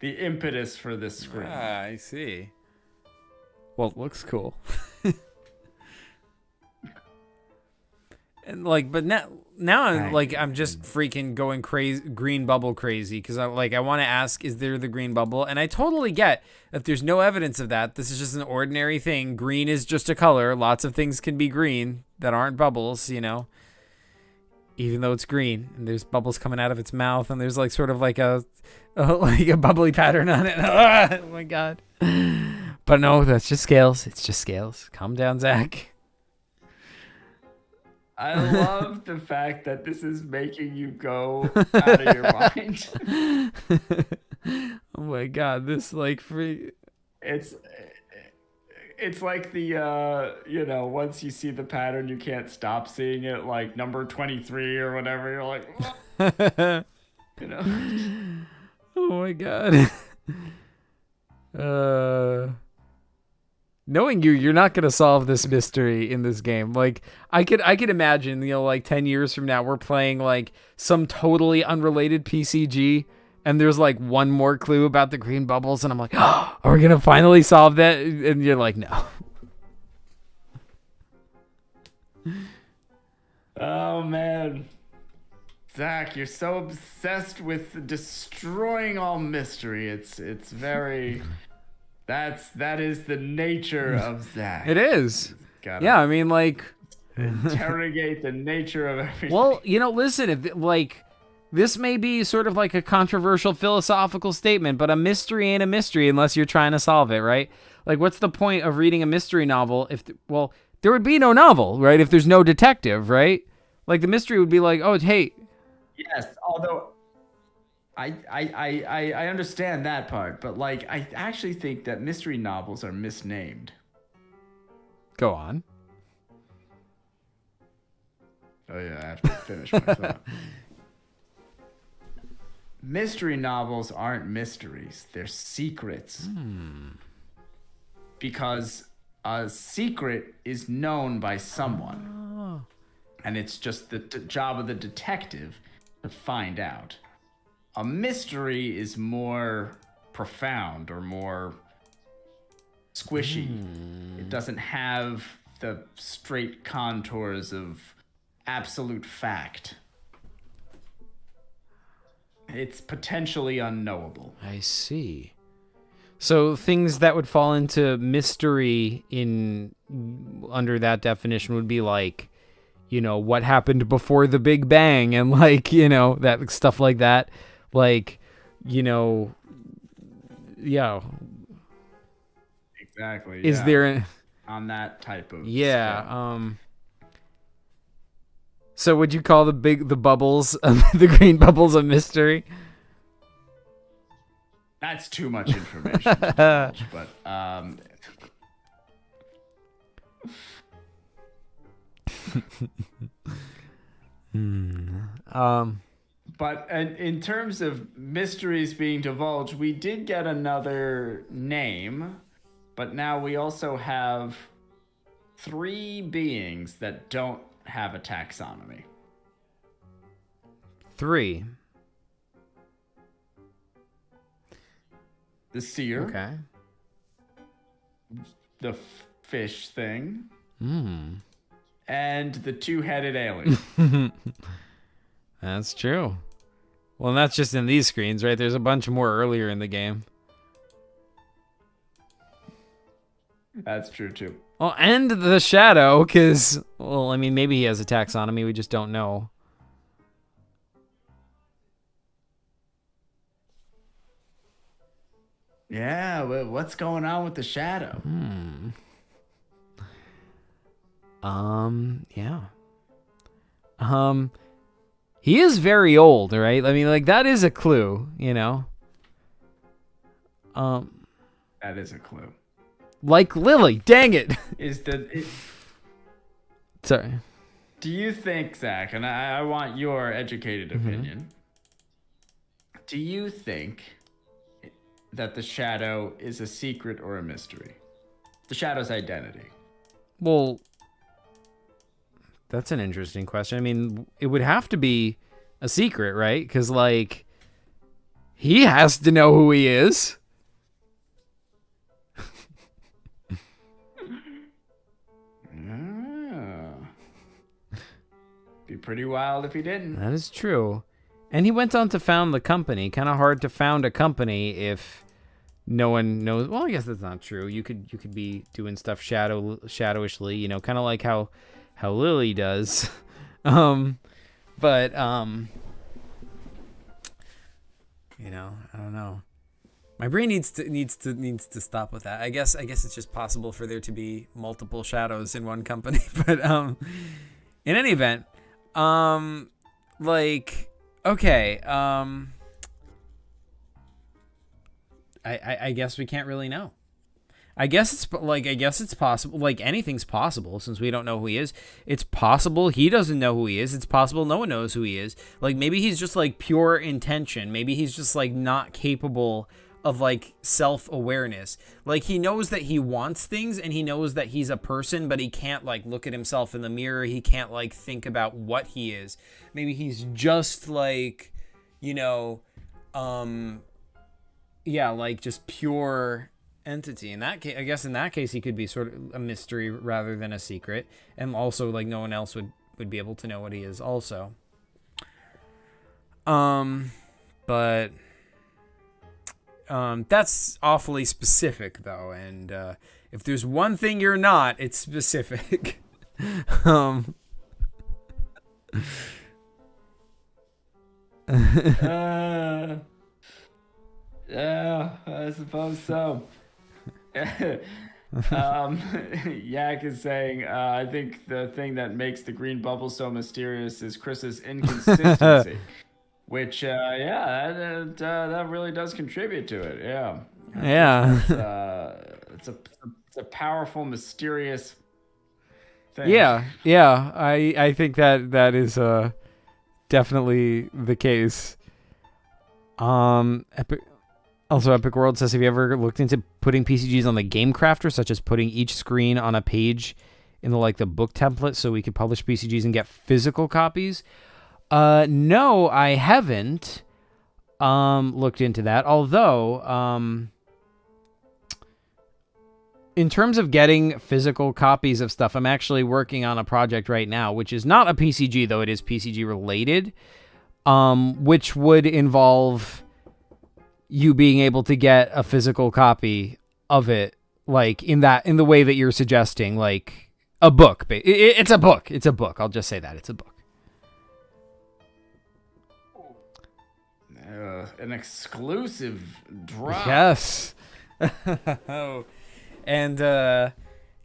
the impetus for this screen. Ah, I see. Well, it looks cool. And but now I'm just freaking going crazy, green bubble crazy, because I want to ask, is there the green bubble? And I totally get that there's no evidence of that. This is just an ordinary thing. Green is just a color. Lots of things can be green that aren't bubbles, even though it's green, and there's bubbles coming out of its mouth, and there's sort of a bubbly pattern on it. Oh my god. But no, that's just scales. It's just scales. Calm down, Zach. I love the fact that this is making you go out of your mind. Oh my god, this free. It's like the once you see the pattern you can't stop seeing it, like number 23 or whatever. You're like, Oh my god. Knowing you're not gonna solve this mystery in this game. I could imagine, 10 years from now we're playing some totally unrelated PCG, and there's one more clue about the green bubbles, and I'm like, oh, are we gonna finally solve that? And you're like, no. Oh man, Zach, you're so obsessed with destroying all mystery. It's very. That is the nature of Zach. It is. Yeah, I mean, interrogate the nature of everything. Well, listen, if this may be sort of a controversial philosophical statement, but a mystery ain't a mystery unless you're trying to solve it, right? What's the point of reading a mystery novel there would be no novel, right? If there's no detective, right? The mystery would be oh, hey. Yes, although I understand that part, but I actually think that mystery novels are misnamed. Go on. Oh yeah, I have to finish my thought. Mystery novels aren't mysteries; they're secrets. Because a secret is known by someone, and it's just the job of the detective to find out. A mystery is more profound or more squishy. It doesn't have the straight contours of absolute fact. It's potentially unknowable. I see. So things that would fall into mystery under that definition would be what happened before the Big Bang, and that stuff like that. Yeah. Exactly. Is there on that type of scale. So would you call the bubbles, the green bubbles, a mystery? That's too much information to divulge, but But in terms of mysteries being divulged, we did get another name, but now we also have 3 beings that don't have a taxonomy. 3. The seer. Okay. The fish thing. Hmm. And the 2-headed alien. That's true. Well, that's just in these screens, right? There's a bunch more earlier in the game. That's true, too. Well, and the shadow, because, well, I mean, maybe he has a taxonomy. We just don't know. Yeah, what's going on with the shadow? Yeah. He is very old, right? I mean, like, that is a clue, you know? That is a clue. Like Lily, dang it. Sorry. Do you think, Zach, and I want your educated opinion, do you think that the shadow is a secret or a mystery? The shadow's identity. Well, that's an interesting question. I mean, it would have to be a secret, right? Because, like, he has to know who he is. Be pretty wild if he didn't. That is true. And he went on to found the company. Kind of hard to found a company if no one knows. Well, I guess that's not true. You could be doing stuff shadowishly, you know, kind of like how Lily does. But you know, I don't know. My brain needs to stop with that. I guess it's just possible for there to be multiple shadows in one company. But in any event, like, okay, I guess we can't really know. I guess it's possible. Like, anything's possible since we don't know who he is. It's possible he doesn't know who he is. It's possible no one knows who he is. Like, maybe he's just like pure intention. Maybe he's just like not capable of like self-awareness. Like, he knows that he wants things and he knows that he's a person, but he can't like look at himself in the mirror. He can't like think about what he is. Maybe he's just like, you know, yeah, like just pure entity. In that case, I guess in that case he could be sort of a mystery rather than a secret, and also like no one else would be able to know what he is also. But that's awfully specific though, and if there's one thing you're not, it's specific. Yeah, I suppose so. Yak is saying, I think the thing that makes the green bubble so mysterious is Chris's inconsistency, which, that really does contribute to it. Yeah. Yeah. It's a powerful, mysterious thing. Yeah. I think that is definitely the case. Epic World says, have you ever looked into putting PCGs on the Game Crafter, such as putting each screen on a page in the book template so we could publish PCGs and get physical copies? No, I haven't looked into that. Although, in terms of getting physical copies of stuff, I'm actually working on a project right now, which is not a PCG, though it is PCG related, which would involve you being able to get a physical copy of it, like in the way that you're suggesting, like a book. It's a book. It's a book. I'll just say that it's a book. An exclusive drop. Yes. And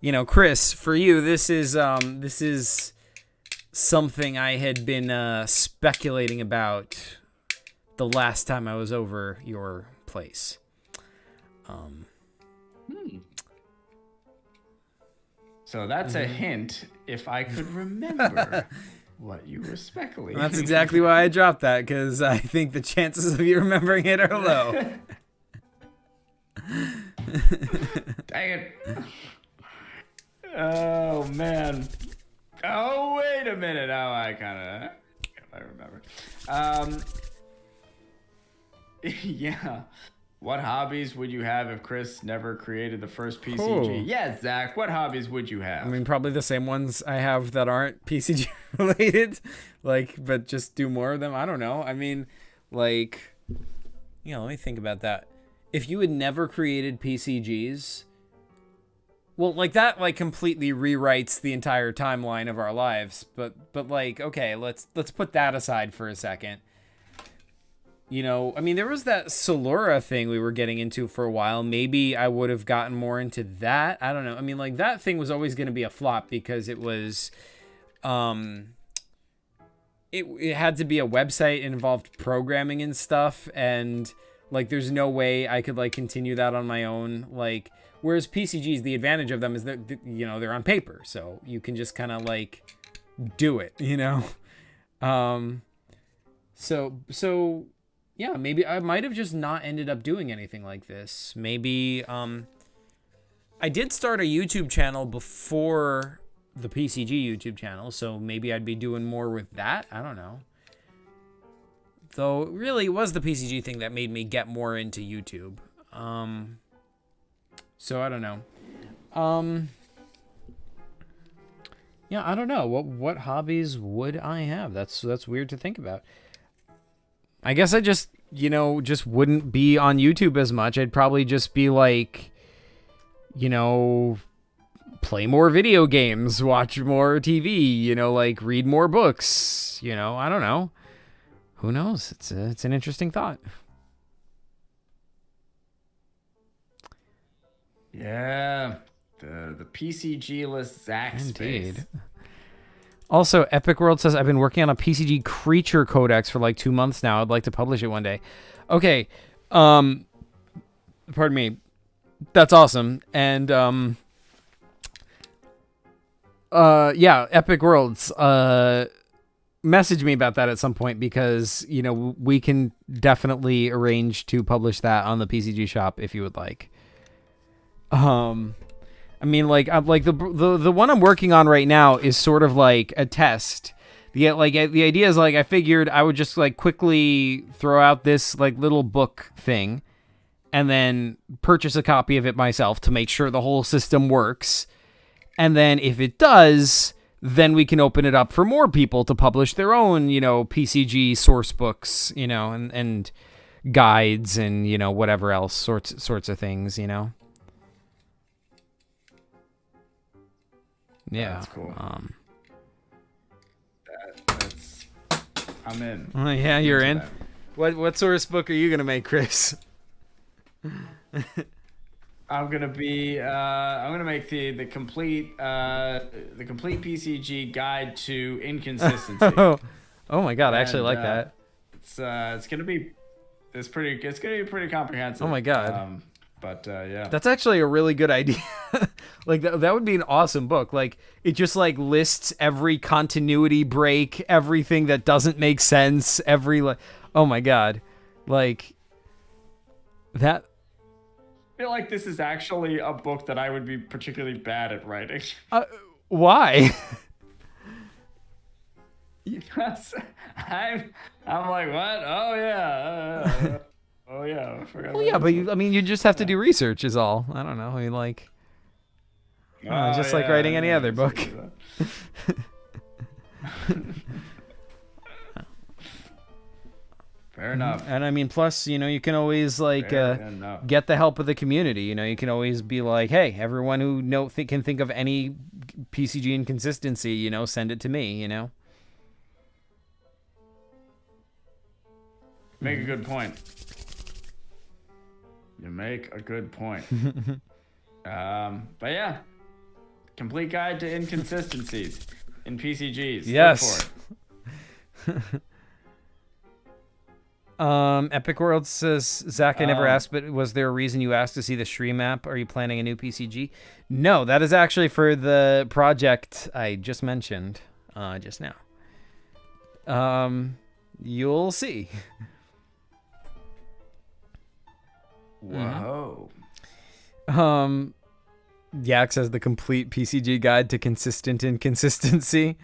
you know, Chris, for you, this is something I had been speculating about the last time I was over your place. So that's a hint if I could remember what you were speculating. That's exactly why I dropped that, because I think the chances of you remembering it are low. Dang it. Oh, man. Oh, wait a minute. Oh, I remember. Yeah. What hobbies would you have if Chris never created the first PCG? Oh. Yeah, Zach, what hobbies would you have? I mean, probably the same ones I have that aren't PCG related, but just do more of them. I don't know. I mean, let me think about that. If you had never created PCGs, well, that completely rewrites the entire timeline of our lives. But okay, let's put that aside for a second. I mean, there was that Solura thing we were getting into for a while. Maybe I would have gotten more into that. I don't know. I mean, that thing was always going to be a flop because it was, it had to be a website. It involved programming and stuff. And there's no way I could continue that on my own. Whereas PCGs, the advantage of them is that, they're on paper. So you can just kind of do it, So yeah, maybe I might have just not ended up doing anything like this. Maybe I did start a YouTube channel before the PCG YouTube channel, so maybe I'd be doing more with that. I don't know. Though really it was the PCG thing that made me get more into YouTube. So I don't know. Yeah, I don't know. What hobbies would I have? That's weird to think about. I guess I just wouldn't be on YouTube as much. I'd probably just be play more video games, watch more TV, read more books, I don't know. Who knows? It's an interesting thought. Yeah. The PCG-less Zach space. Also, Epic World says, I've been working on a PCG creature codex for 2 months now. I'd like to publish it one day. Okay. Pardon me. That's awesome. And, yeah, Epic Worlds, message me about that at some point because, we can definitely arrange to publish that on the PCG shop if you would like. I mean, the one I'm working on right now is sort of a test. The idea is I figured I would just quickly throw out this little book thing, and then purchase a copy of it myself to make sure the whole system works. And then if it does, then we can open it up for more people to publish their own, PCG source books, and guides and whatever else sorts of things, Yeah, that's cool. I'm in. Yeah, you're in. What source book are you gonna make, Chris? I'm gonna make the complete PCG guide to inconsistency. Oh my god, I actually like that. It's gonna be pretty comprehensive. Oh my god. But yeah, that's actually a really good idea. That would be an awesome book. It just lists every continuity break, everything that doesn't make sense, oh my god, that. I feel like this is actually a book that I would be particularly bad at writing. Why? Because I'm like, what? Oh yeah. Oh yeah, I forgot. Well, yeah, but you just have to do research, is all. I don't know. Just like writing any other book. Fair enough. And plus, you can always get the help of the community. You can always be like, hey, everyone who can think of any PCG inconsistency, send it to me. Make a good point. You make a good point. But yeah, complete guide to inconsistencies. in PCGs. Yes. Look for it. Epic World says, Zach, I never asked, but was there a reason you asked to see the stream app? Are you planning a new PCG? No, that is actually for the project I just mentioned just now. You'll see. Whoa. Yak says the complete PCG guide to consistent inconsistency.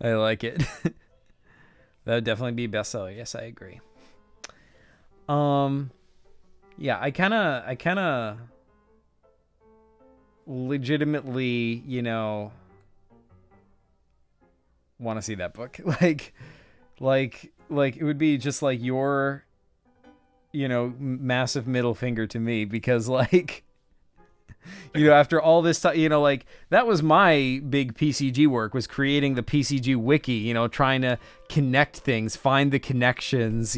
I like it. That would definitely be bestseller. Yes, I agree. Yeah, I kind of legitimately, want to see that book. Like it would be just like your, massive middle finger to me, because after all this time, that was my big PCG work, was creating the PCG wiki, trying to connect things, find the connections,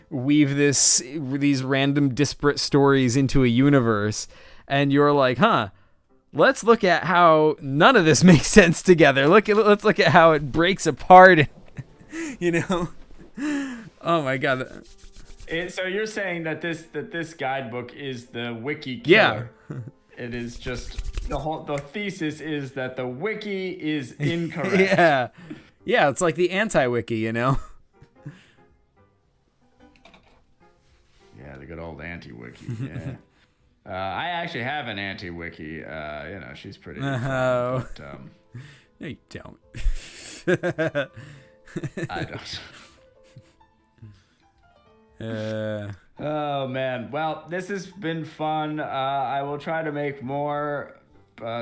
weave these random disparate stories into a universe. And you're like, let's look at how none of this makes sense together. Let's look at how it breaks apart. Oh my God. So you're saying that this guidebook is the wiki killer? Yeah. It is just the thesis is that the wiki is incorrect. Yeah, it's like the anti-wiki, Yeah, the good old anti-wiki. Yeah. I actually have an anti-wiki. She's pretty. No, you don't. I don't. Oh man, well, this has been fun. I will try to make more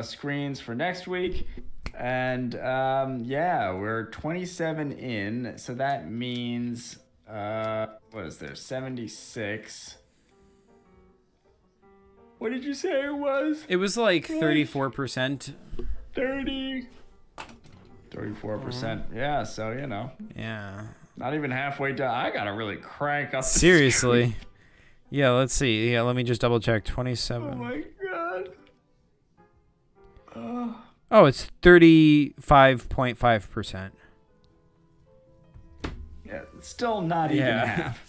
screens for next week, and we're 27 in, so that means what is there, 76? What did you say it was? It was like 34%. 34%. Yeah, so yeah, not even halfway done. I gotta really crank up. Seriously. Yeah, let's see. Yeah, let me just double check. 27. Oh my God. Oh, it's 35.5%. Yeah, it's still not even half.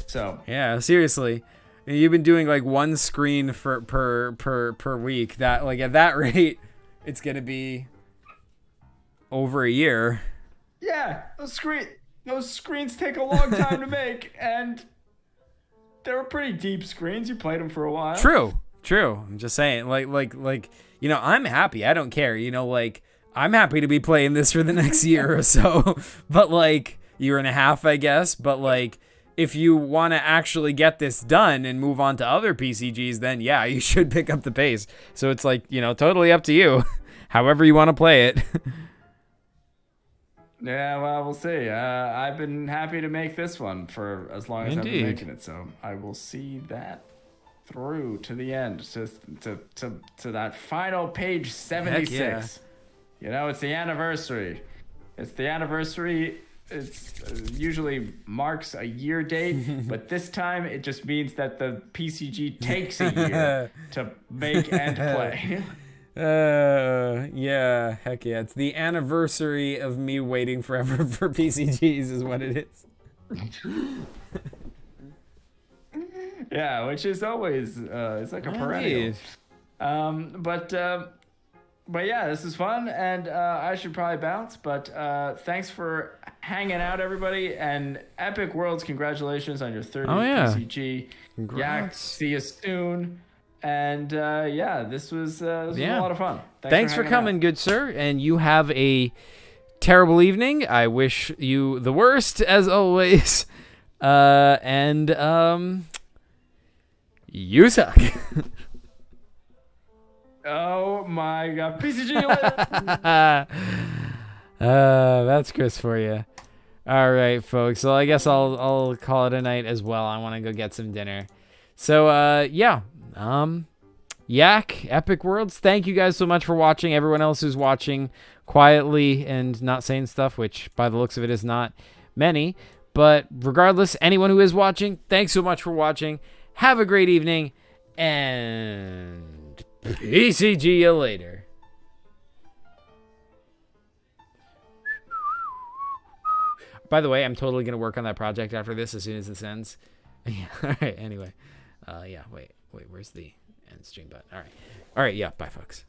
So. Yeah, seriously. You've been doing like one screen per week. That, like, at that rate, it's gonna be over a year. Yeah, those screens take a long time to make, and they were pretty deep screens. You played them for a while. True. I'm just saying, like, I'm happy. I don't care. I'm happy to be playing this for the next year or so. But year and a half, I guess. But if you want to actually get this done and move on to other PCGs, then yeah, you should pick up the pace. So it's totally up to you, however you want to play it. Yeah, well, we'll see. I've been happy to make this one for as long as I've been making it, so I will see that through to the end, to that final page 76. Yeah. It's the anniversary. It's usually marks a year date, but this time it just means that the PCG takes a year to make and play. Yeah, heck yeah. It's the anniversary of me waiting forever for PCGs is what it is. Yeah, which is always, it's like a perennial. But yeah, this is fun, and I should probably bounce, but thanks for hanging out, everybody, and Epic Worlds, congratulations on your 30th PCG. Congrats. Yak, see you soon. And this was a lot of fun. Thanks for coming, good sir. And you have a terrible evening. I wish you the worst, as always. You suck. Oh my God. PCG later. That's Chris for you. All right, folks. Well, I guess I'll call it a night as well. I want to go get some dinner. So, Yak, Epic Worlds, thank you guys so much for watching. Everyone else who's watching quietly and not saying stuff, which by the looks of it is not many. But regardless, anyone who is watching, thanks so much for watching. Have a great evening, and PCG you later. By the way, I'm totally going to work on that project after this as soon as this ends. Yeah, all right, anyway. Yeah, wait, where's the end stream button? All right, yeah, bye, folks.